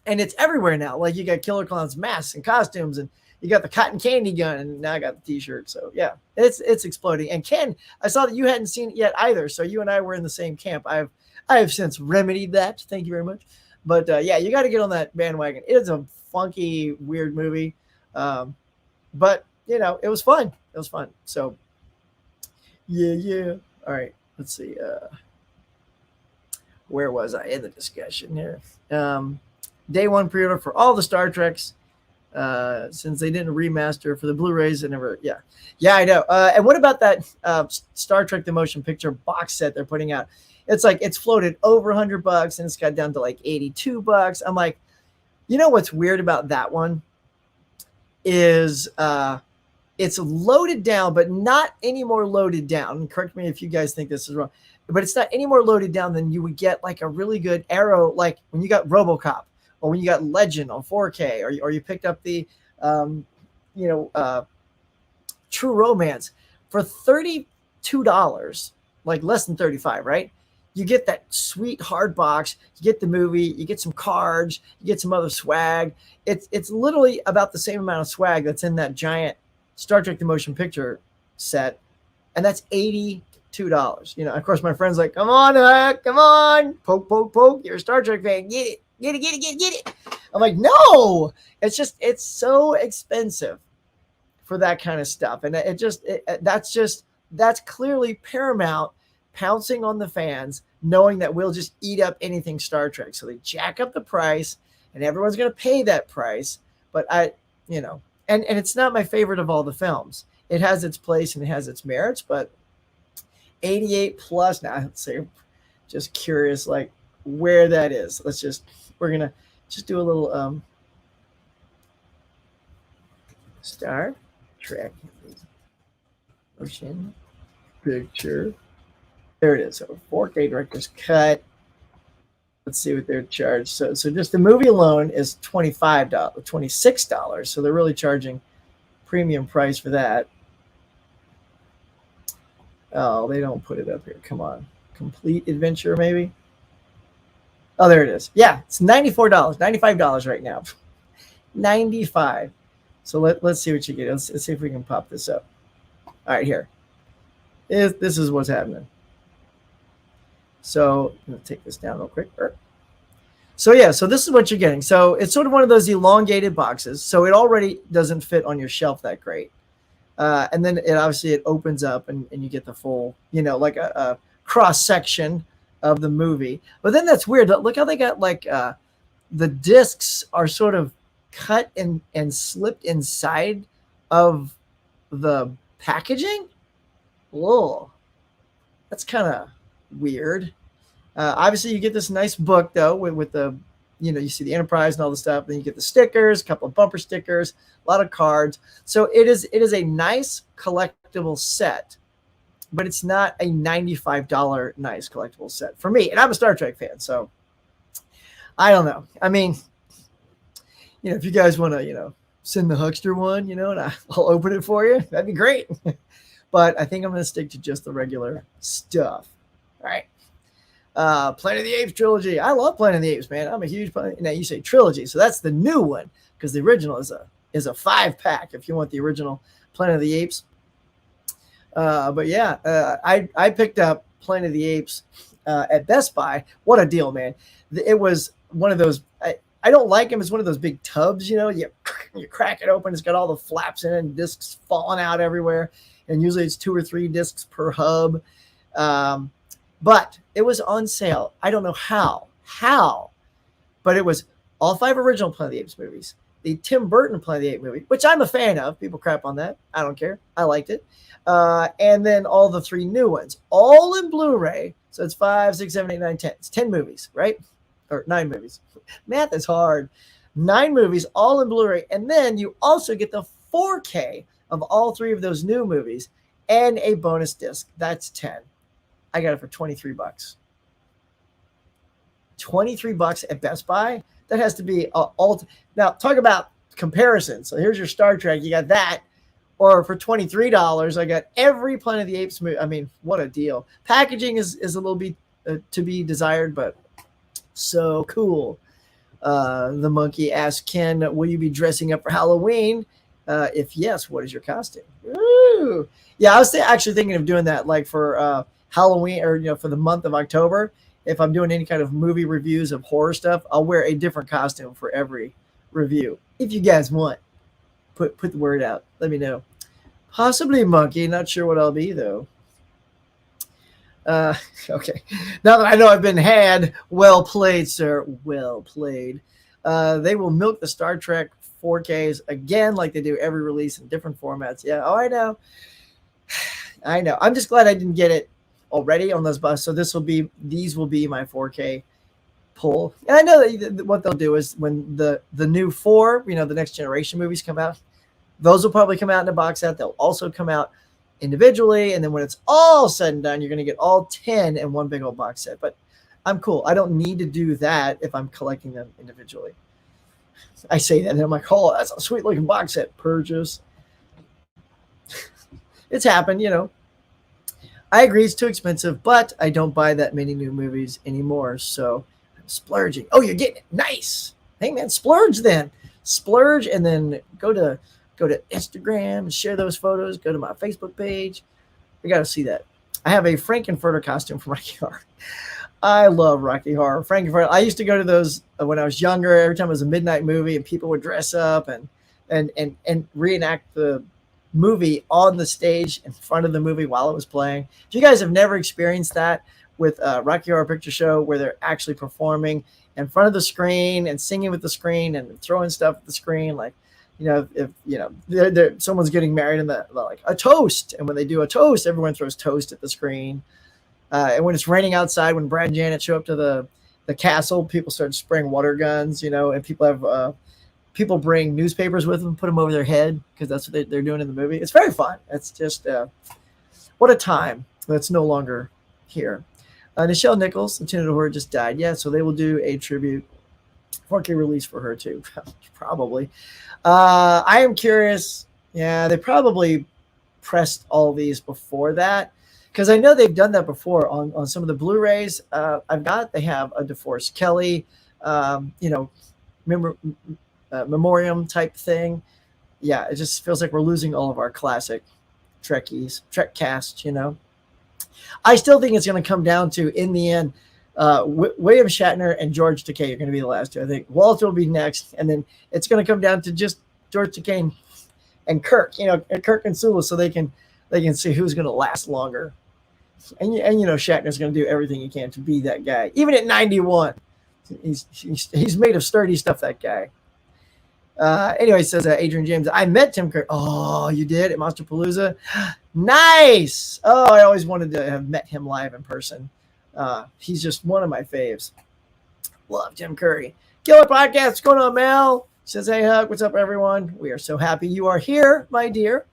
and it's everywhere now. Like, you got Killer Clowns masks and costumes, and you got the cotton candy gun, and now I got the t-shirt. So yeah, it's exploding. And Ken, I saw that you hadn't seen it yet either. So you and I were in the same camp. I have since remedied that. Thank you very much. But yeah, you got to get on that bandwagon. It is a funky, weird movie. But it was fun. It was fun. So yeah. All right. Let's see. Where was I in the discussion here? Day one pre-order for all the Star Treks. Since they didn't remaster for the Blu-rays, I know. And what about that Star Trek the Motion Picture box set they're putting out? It's like, it's floated over $100 and it's got down to like $82. I'm like, what's weird about that one is it's loaded down, but not any more loaded down. Correct me if you guys think this is wrong, but it's not any more loaded down than you would get like a really good Arrow, like when you got RoboCop, or when you got Legend on 4K, or you picked up the, True Romance for $32, like less than 35, right? You get that sweet hard box, you get the movie, you get some cards, you get some other swag. It's literally about the same amount of swag that's in that giant Star Trek the Motion Picture set, and that's $82. Of course, my friend's like, come on, Huck, come on, poke, you're a Star Trek fan, get it. Get it. I'm like, no, it's so expensive for that kind of stuff. And that's clearly Paramount pouncing on the fans, knowing that we'll just eat up anything Star Trek. So they jack up the price, and everyone's going to pay that price. But and it's not my favorite of all the films. It has its place and it has its merits, but 88 plus now, let's say, just curious, like, where that is. We're going to just do a little Star Trek Motion Picture. There it is. So 4K director's cut. Let's see what they're charged. So just the movie alone is $26. So they're really charging premium price for that. Oh, they don't put it up here. Come on. Complete Adventure, maybe? Oh, there it is. Yeah, it's $94, $95 right now. $95. So let's see what you get. Let's see if we can pop this up. All right, here. This is what's happening. So I'm going to take this down real quick. So yeah, so this is what you're getting. So it's sort of one of those elongated boxes. So it already doesn't fit on your shelf that great. And then it opens up and you get the full, like a cross section of the movie. But then that's weird. Look how they got like the discs are sort of cut and slipped inside of the packaging. Whoa, that's kind of weird. Obviously you get this nice book though with the, you see the Enterprise and all the stuff. Then you get the stickers, a couple of bumper stickers, a lot of cards. So it is a nice collectible set, but it's not a $95 nice collectible set for me. And I'm a Star Trek fan, so I don't know. I mean, if you guys want to, send the Huckster one, and I'll open it for you. That'd be great. But I think I'm going to stick to just the regular stuff. All right. Planet of the Apes trilogy. I love Planet of the Apes, man. I'm a huge Now you say trilogy, so that's the new one because the original is a 5-pack if you want the original Planet of the Apes. But yeah, I picked up Planet of the Apes at Best Buy. What a deal, man! It was one of those. I don't like them. It's one of those big tubs, you crack it open. It's got all the flaps in it and discs falling out everywhere. And usually it's 2 or 3 discs per hub. But it was on sale. I don't know how, but it was all 5 original Planet of the Apes movies, the Tim Burton Planet of the Apes movie, which I'm a fan of. People crap on that. I don't care. I liked it. And then all the 3 new ones, all in Blu-ray. So it's 5, 6, 7, 8, 9, 10. It's 10 movies, right? Or 9 movies. Math is hard. 9 movies, all in Blu-ray. And then you also get the 4K of all 3 of those new movies and a bonus disc. That's 10. I got it for $23. $23 at Best Buy? That has to be all. Now, talk about comparison. So here's your Star Trek. You got that. Or for $23, I got every Planet of the Apes movie. I mean, what a deal. Packaging is a little bit to be desired, but so cool. The monkey asked Ken, will you be dressing up for Halloween? If yes, what is your costume? Ooh. Yeah, I was actually thinking of doing that like for Halloween or for the month of October. If I'm doing any kind of movie reviews of horror stuff, I'll wear a different costume for every review. If you guys want, put the word out. Let me know. Possibly monkey. Not sure what I'll be though. Okay. Now that I know I've been had, well played, sir. Well played. They will milk the Star Trek 4Ks again, like they do every release in different formats. Yeah. Oh, I know. I know. I'm just glad I didn't get it already on those buses. So these will be my 4K pull. And I know that what they'll do is when the new 4, the next generation movies come out, those will probably come out in a box set. They'll also come out individually, and then when it's all said and done, you're going to get all 10 in one big old box set. But I'm cool. I don't need to do that if I'm collecting them individually. I say that, and I'm like, oh, that's a sweet looking box set purchase. It's happened, I agree it's too expensive, but I don't buy that many new movies anymore, so I'm splurging. Oh, you're getting it. Nice. Hey, man, splurge then. Splurge, and then go to Instagram and share those photos. Go to my Facebook page. We got to see that. I have a Frankenfurter costume from Rocky Horror. I love Rocky Horror. Frankenfurter. I used to go to those when I was younger. Every time it was a midnight movie and people would dress up and reenact the movie on the stage in front of the movie while it was playing. If you guys have never experienced that with Rocky Horror Picture Show, where they're actually performing in front of the screen and singing with the screen and throwing stuff at the screen, like, if someone's getting married and they're like a toast, and when they do a toast, everyone throws toast at the screen. And when it's raining outside, when Brad and Janet show up to the castle, people start spraying water guns, and people have people bring newspapers with them, put them over their head because that's what they're doing in the movie. It's very fun. It's just what a time that's no longer here. Nichelle Nichols, Lieutenant Horror, just died. Yeah, so they will do a tribute 4K release for her too, probably. I am curious. Yeah, they probably pressed all these before that because I know they've done that before on some of the Blu-rays. They have a DeForest Kelly, memoriam type thing. Yeah, it just feels like we're losing all of our classic Trekkies, Trek cast. I still think it's going to come down to, in the end, William Shatner and George Takei are going to be the last 2. I think Walter will be next, and then it's going to come down to just George Takei and Kirk. Kirk and Sulu, so they can see who's going to last longer. And Shatner's going to do everything he can to be that guy, even at 91. He's made of sturdy stuff. That guy. Anyway, says Adrian James, I met Tim Curry. Oh, you did at Monsterpalooza? Nice. Oh, I always wanted to have met him live in person. He's just one of my faves. Love Tim Curry. Killer Podcast. What's going on, Mel? Says, hey, Huck. What's up, everyone? We are so happy you are here, my dear.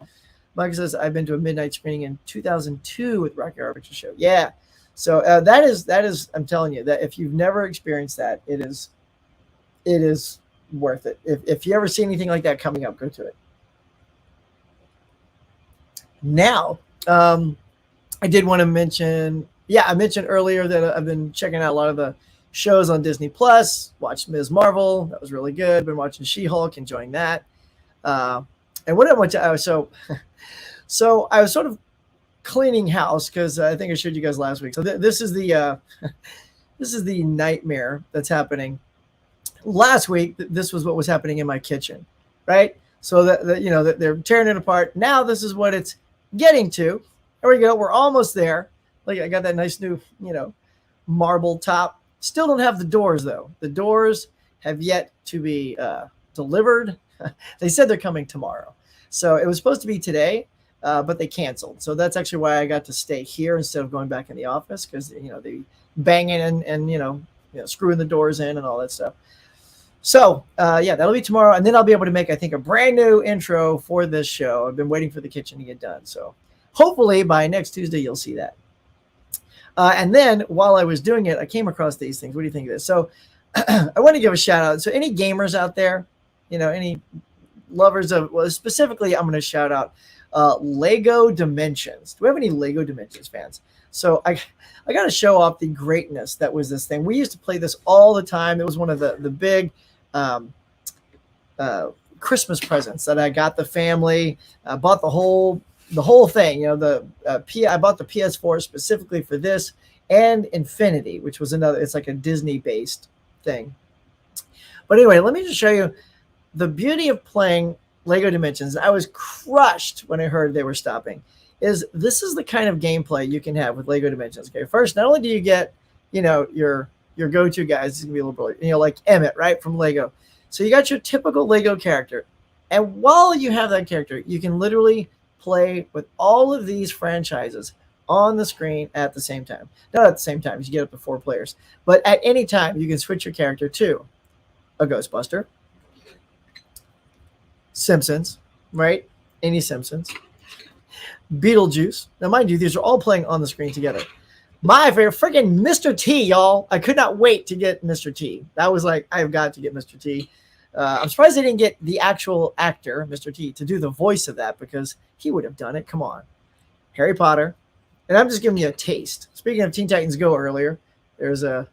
Mike says, I've been to a midnight screening in 2002 with Rocky Horror Picture Show. Yeah. So that is, I'm telling you that if you've never experienced that, it is worth it. If you ever see anything like that coming up, go to it. Now, I did want to mention, yeah, I mentioned earlier that I've been checking out a lot of the shows on Disney Plus. Watched Ms. Marvel, that was really good. Been watching She-Hulk, enjoying that. Uh, and what I went to, so I was sort of cleaning house because I think I showed you guys last week. So this is the this is the nightmare that's happening. Last week, this was what was happening in my kitchen, right? So that you know that they're tearing it apart. Now this is what it's getting to. There we go. We're almost there. Like I got that nice new, marble top. Still don't have the doors though. The doors have yet to be delivered. They said they're coming tomorrow. So it was supposed to be today, but they canceled. So that's actually why I got to stay here instead of going back in the office because they banging and screwing the doors in and all that stuff. So yeah, that'll be tomorrow, and then I'll be able to make, I think, a brand new intro for this show. I've been waiting for the kitchen to get done, so hopefully by next Tuesday you'll see that. And then while I was doing it, I came across these things. What do you think of this? So I want to give a shout out. So any gamers out there, any lovers of, well, specifically, I'm going to shout out Lego Dimensions. Do we have any Lego Dimensions fans? So I got to show off the greatness that was this thing. We used to play this all the time. It was one of the big Christmas presents that I got the family. I bought the whole thing. I bought the PS4 specifically for this and Infinity, which was another. It's like a Disney based thing. But anyway, let me just show you the beauty of playing Lego Dimensions. I was crushed when I heard they were stopping. This is the kind of gameplay you can have with Lego Dimensions. Okay, first, not only do you get, your go-to guys, it's gonna be a little bit, like Emmett, right, from Lego. So you got your typical Lego character, and while you have that character, you can literally play with all of these franchises on the screen at the same time. Not at the same time, you get up to 4 players, but at any time you can switch your character to a Ghostbuster, Simpsons, right? Any Simpsons. Beetlejuice. Now, mind you, these are all playing on the screen together. My favorite, freaking Mr. T, y'all. I could not wait to get Mr. T. That was like, I've got to get Mr. T. I'm surprised they didn't get the actual actor, Mr. T, to do the voice of that because he would have done it. Come on. Harry Potter. And I'm just giving you a taste. Speaking of Teen Titans Go earlier, there's a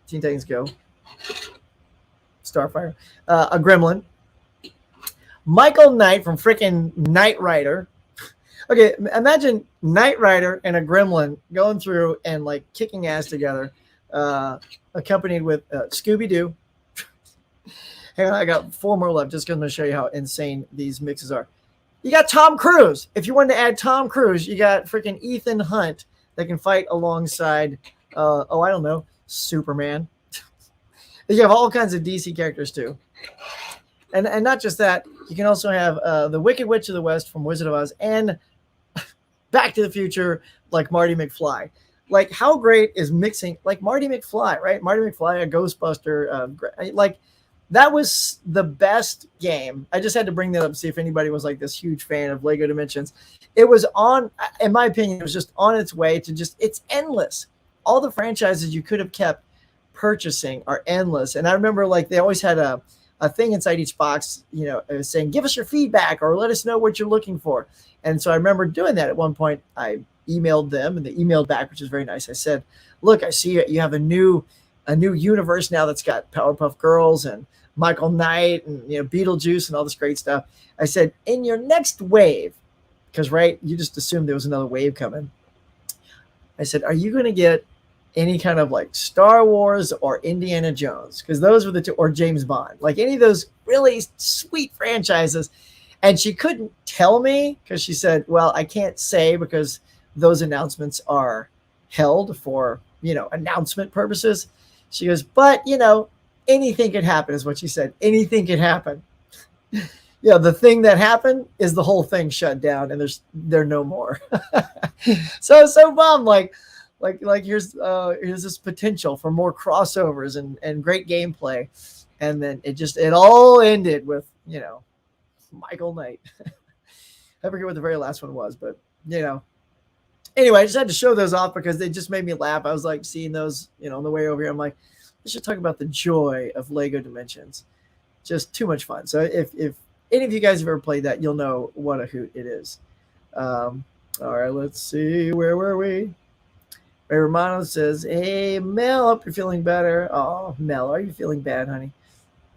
Teen Titans Go. Starfire. A Gremlin. Michael Knight from freaking Knight Rider. Okay, imagine Knight Rider and a Gremlin going through and like kicking ass together, accompanied with Scooby-Doo. Hang on, I got 4 more left just going to show you how insane these mixes are. You got Tom Cruise. If you wanted to add Tom Cruise, you got freaking Ethan Hunt that can fight alongside, I don't know, Superman. You have all kinds of DC characters too. And not just that, you can also have the Wicked Witch of the West from Wizard of Oz and Back to the Future, like Marty McFly. Like, how great is mixing, like Marty McFly, right? Marty McFly, a Ghostbuster. Like, that was the best game. I just had to bring that up to see if anybody was like this huge fan of Lego Dimensions. It was on, in my opinion, it was just on its way to just, it's endless. All the franchises you could have kept purchasing are endless. And I remember, like, they always had a thing inside each box, saying, give us your feedback or let us know what you're looking for. And so I remember doing that at one point. I emailed them and they emailed back, which is very nice. I said, look, I see you have a new universe now that's got Powerpuff Girls and Michael Knight and, Beetlejuice and all this great stuff. I said, in your next wave, because, right, you just assumed there was another wave coming. I said, are you going to get any kind of like Star Wars or Indiana Jones? Because those were the two, or James Bond, like any of those really sweet franchises. And she couldn't tell me because she said, well, I can't say because those announcements are held for, announcement purposes. She goes, but, anything could happen is what she said. Anything could happen. The thing that happened is the whole thing shut down and they're no more. so bummed. Like here's this potential for more crossovers and great gameplay. And then it all ended with, Michael Knight. I forget what the very last one was, but anyway, I just had to show those off because they just made me laugh. I was like seeing those, on the way over here. I'm like, let's just talk about the joy of Lego Dimensions. just too much fun. So if any of you guys have ever played that, you'll know what a hoot it is. All right, let's see. Where were we? Ray Romano says, "Hey Mel, hope you're feeling better." Oh, Mel, are you feeling bad, honey?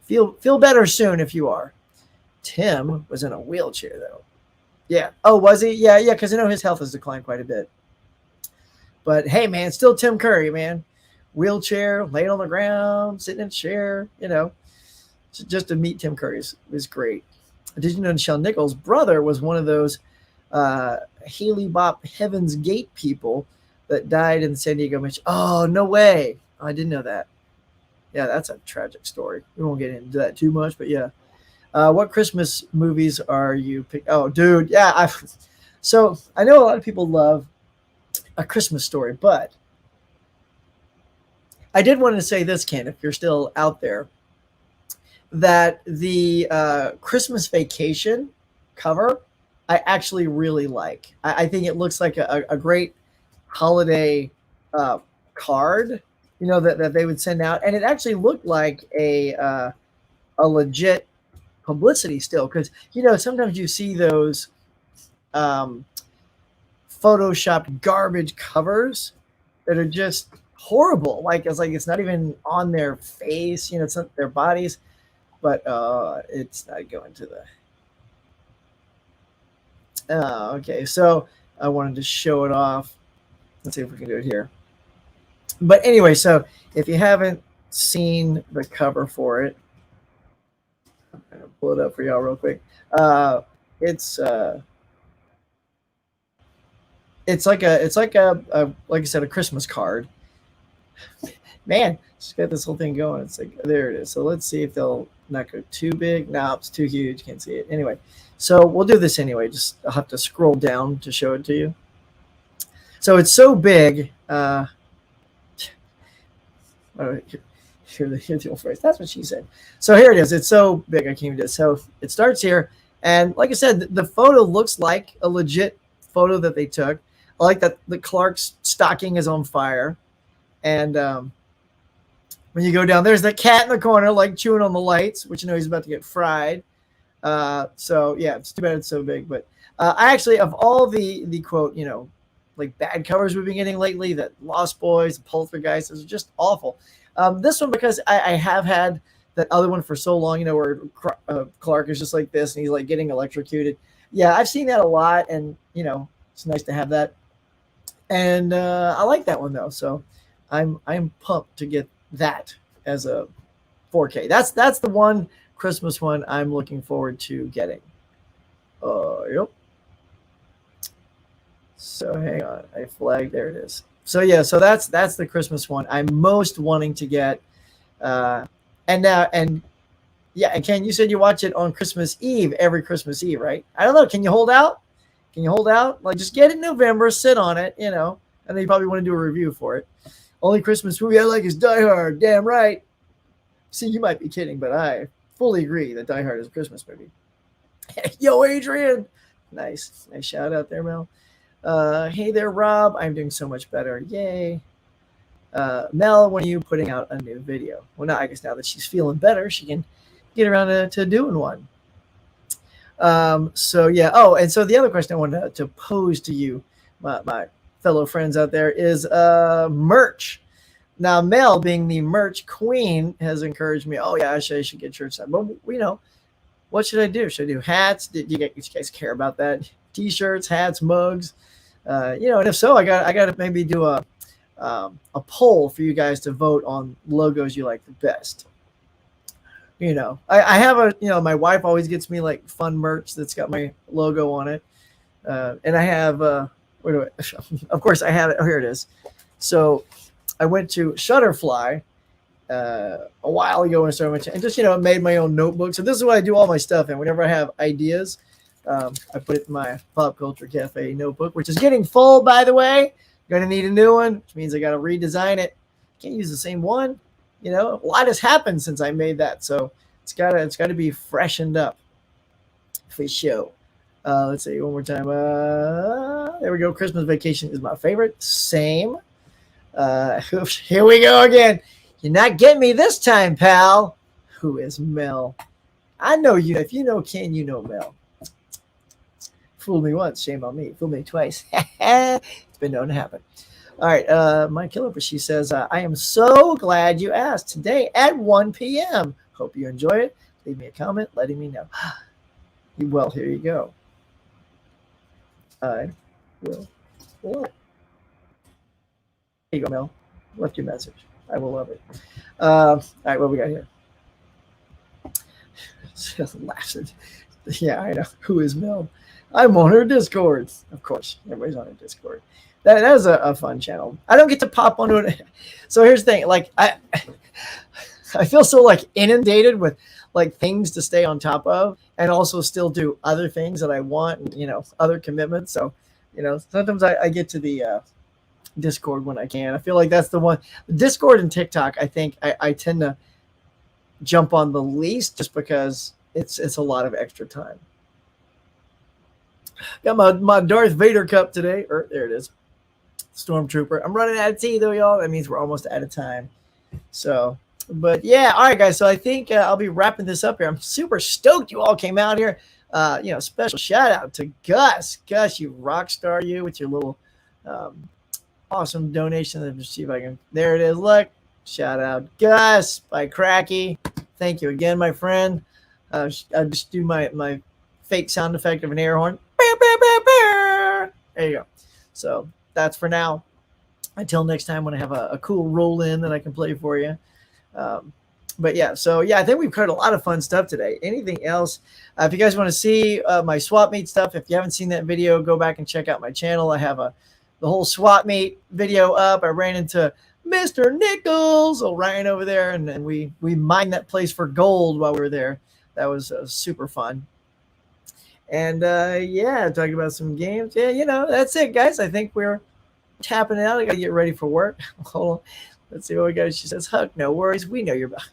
Feel better soon if you are. Tim was in a wheelchair though. Yeah. Oh, was he? Yeah, yeah. Because I know his health has declined quite a bit. But hey, man, still Tim Curry, man. Wheelchair, laying on the ground, sitting in a chair. Just to meet Tim Curry is great. Did you know Nichelle Nichols' brother was one of those Haley Bop Heaven's Gate people that died in San Diego? Oh, no way. Oh, I didn't know that. Yeah, that's a tragic story. We won't get into that too much, but yeah. What Christmas movies are you picking? Oh, dude, yeah. So I know a lot of people love A Christmas Story, but I did want to say this, Ken, if you're still out there, that the Christmas Vacation cover I actually really like. I think it looks like a great holiday card, that they would send out, and it actually looked like a legit publicity still, because sometimes you see those photoshopped garbage covers that are just horrible. It's not even on their face, it's not their bodies, but it's not going to the. Okay, so I wanted to show it off. Let's see if we can do it here. But anyway, so if you haven't seen the cover for it, I'm gonna pull it up for y'all real quick. It's like like I said, a Christmas card. Man, just got this whole thing going. It's like, there it is. So let's see if they'll not go too big. No, it's too huge. Can't see it. Anyway, so we'll do this anyway. I'll have to scroll down to show it to you. So it's so big. Hear the old phrase. That's what she said. So here it is. It's so big I can't even do it. So it starts here, and like I said, the photo looks like a legit photo that they took. I like that the Clark's stocking is on fire, and when you go down, there's the cat in the corner, like chewing on the lights, which he's about to get fried. So yeah, it's too bad it's so big. But I actually, of all the quote, like bad covers we've been getting lately, that Lost Boys, Poltergeist, is just awful. This one, because I have had that other one for so long, where Clark is just like this and he's like getting electrocuted. Yeah, I've seen that a lot, and it's nice to have that. And I like that one though, so I'm pumped to get that as a 4K. That's the one Christmas one I'm looking forward to getting. Yep. So hang on, I flagged. There it is. So yeah, so that's the Christmas one I'm most wanting to get. And Ken, you said you watch it on Christmas Eve, every Christmas Eve, right? I don't know. Can you hold out? Like, just get it in November, sit on it, and then you probably want to do a review for it. Only Christmas movie I like is Die Hard. Damn right. See, you might be kidding, but I fully agree that Die Hard is a Christmas movie. Yo, Adrian. Nice shout out there, Mel. Hey there, Rob. I'm doing so much better. Yay. Mel, when are you putting out a new video? Well, I guess now that she's feeling better, she can get around to doing one. So yeah. Oh, and so the other question I wanted to pose to you, my fellow friends out there, is merch. Now, Mel, being the merch queen, has encouraged me. Oh yeah, I should get shirts done. But what should I do? Should I do hats? Do you guys care about that? T-shirts, hats, mugs. And if so, I got to maybe do a poll for you guys to vote on logos you like the best. I have my wife always gets me like fun merch that's got my logo on it. And I have, of course I have it. Oh, here it is. So I went to Shutterfly a while ago when I started watching, and just, made my own notebook. So this is what I do all my stuff in. Whenever I have ideas, I put it in my Pop Culture Cafe notebook, which is getting full, by the way. Going to need a new one, which means I got to redesign it. Can't use the same one. A lot has happened since I made that, so it's gotta be freshened up for show. Let's see one more time. There we go. Christmas Vacation is my favorite. Same. Here we go again. You're not getting me this time, pal. Who is Mel? I know you. If you know Ken, you know Mel. Fool me once, shame on me. Fool me twice. It's been known to happen. All right, my killer, she says, I am so glad you asked today at 1 p.m. Hope you enjoy it. Leave me a comment letting me know. Well, here you go. I will. Well, here you go, Mel. Left your message. I will love it. All right, what we got here? Yeah, I know. Who is Mel? I'm on her Discord. Of course, everybody's on her Discord. That is a fun channel. I don't get to pop onto it. So here's the thing. Like I feel so like inundated with like things to stay on top of, and also still do other things that I want, and other commitments. So sometimes I get to the Discord when I can. I feel like that's the one. Discord and TikTok, I think I tend to jump on the least, just because it's a lot of extra time. Got my Darth Vader cup today. There it is. Stormtrooper. I'm running out of tea though, y'all. That means we're almost out of time. So, but yeah, all right, guys. So I think I'll be wrapping this up here. I'm super stoked you all came out here. Special shout out to Gus. Gus, you rock star, you, with your little awesome donation. Let me see if I can. There it is. Look, shout out Gus by Cracky. Thank you again, my friend. I'll just do my fake sound effect of an air horn. There you go. So that's for now. Until next time, when I have a cool roll in that I can play for you. But yeah, so yeah, I think we've covered a lot of fun stuff today. Anything else? If you guys want to see my swap meet stuff, if you haven't seen that video, go back and check out my channel. I have the whole swap meet video up. I ran into Mr. Nichols, Ryan over there, and we mined that place for gold while we were there. That was super fun. And yeah, talking about some games. Yeah, that's it, guys. I think we're tapping it out. I got to get ready for work. Hold on. Let's see what we got. She says, Huck, no worries. We know you're back.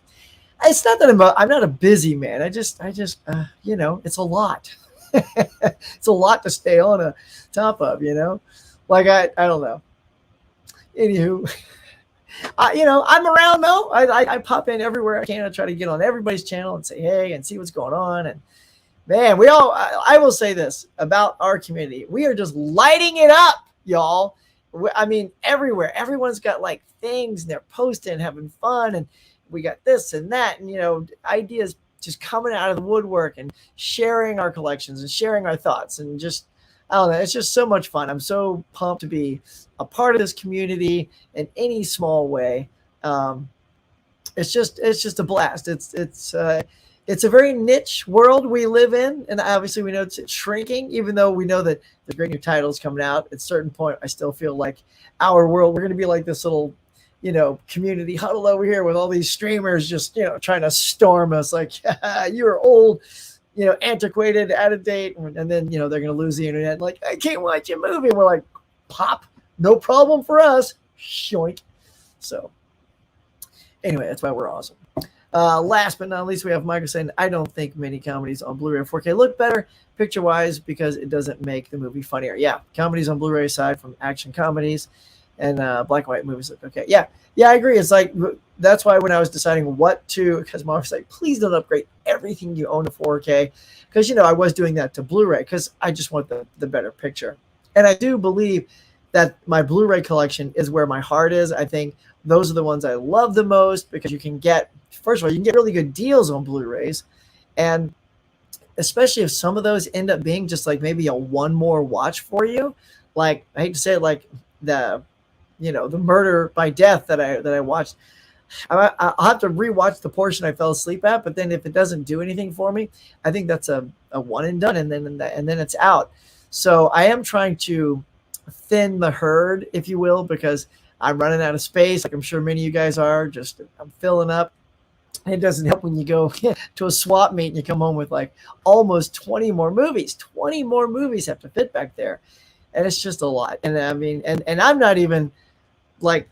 It's not that I'm not a busy man. I just it's a lot. It's a lot to stay on a top of, Like, I don't know. Anywho, I'm around though. I pop in everywhere I can. I try to get on everybody's channel and say hey and see what's going on. And man, I will say this about our community. We are just lighting it up, y'all. I mean, everywhere. Everyone's got like things and they're posting, having fun. And we got this and that. And, ideas just coming out of the woodwork and sharing our collections and sharing our thoughts. And just, I don't know. It's just so much fun. I'm so pumped to be a part of this community in any small way. It's just a blast. It's a very niche world we live in, and obviously we know it's shrinking, even though we know that the great new titles coming out. At a certain point, I still feel like our world, we're going to be like this little, community huddle over here with all these streamers just, trying to storm us like, you're old, antiquated, out of date. And then, they're going to lose the internet. Like, I can't watch a movie. And we're like, pop, no problem for us. Shoink. So anyway, that's why we're awesome. Last but not least, we have Michael saying, I don't think many comedies on Blu-ray or 4K look better picture-wise because it doesn't make the movie funnier. Yeah, comedies on Blu-ray aside from action comedies and black and white movies look okay. Yeah, I agree. It's like, that's why when I was deciding what to, because Mom was like, please don't upgrade everything you own to 4K. Because, I was doing that to Blu-ray because I just want the better picture. And I do believe that my Blu-ray collection is where my heart is. I think those are the ones I love the most because you can get, first of all, you can get really good deals on Blu-rays. And especially if some of those end up being just like maybe a one more watch for you. Like, I hate to say it, like the Murder by Death that I watched. I'll have to rewatch the portion I fell asleep at, but then if it doesn't do anything for me, I think that's a one and done, and then it's out. So I am trying to thin the herd, if you will, because I'm running out of space. Like I'm sure many of you guys are. I'm filling up. It doesn't help when you go to a swap meet and you come home with like almost 20 more movies. 20 more movies have to fit back there. And it's just a lot. And I mean, and I'm not even like,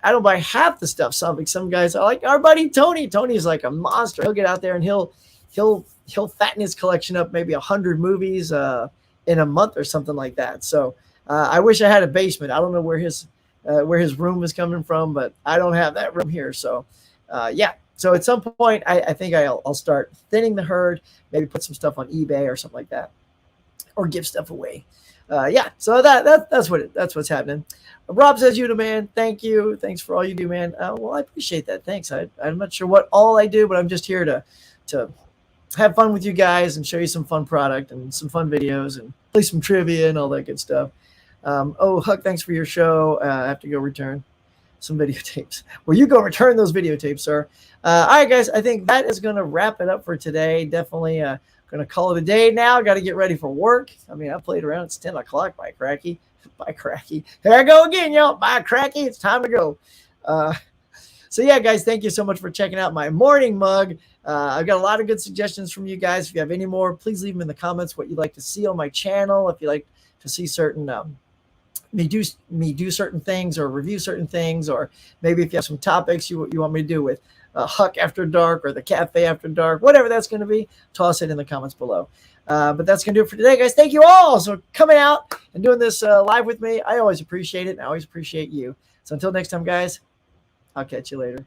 I don't buy half the stuff. Some guys are like our buddy Tony. Tony's like a monster. He'll get out there and he'll fatten his collection up maybe 100 movies in a month or something like that. So I wish I had a basement. I don't know where his room is coming from, but I don't have that room here. So yeah. So at some point, I think I'll start thinning the herd, maybe put some stuff on eBay or something like that, or give stuff away. Yeah, so that's what's happening. Rob says, "You the man. Thank you. Thanks for all you do, man." Well, I appreciate that. Thanks. I'm not sure what all I do, but I'm just here to have fun with you guys and show you some fun product and some fun videos and play some trivia and all that good stuff. Oh, Huck, thanks for your show. I have to go return some videotapes. Well, you go return those videotapes, sir. All right, guys, I think that is going to wrap it up for today. Definitely going to call it a day now. Got to get ready for work. I mean, I played around. It's 10 o'clock, by cracky. By cracky. Here I go again, y'all. By cracky. It's time to go. So, yeah, guys, thank you so much for checking out my morning mug. I've got a lot of good suggestions from you guys. If you have any more, please leave them in the comments what you'd like to see on my channel. If you like to see certain me do certain things or review certain things, or maybe if you have some topics you want me to do with Huck After Dark or the Cafe After Dark, whatever that's going to be, toss it in the comments below. But that's going to do it for today, guys. Thank you all. So coming out and doing this live with me, I always appreciate it, and I always appreciate you. So until next time, guys, I'll catch you later.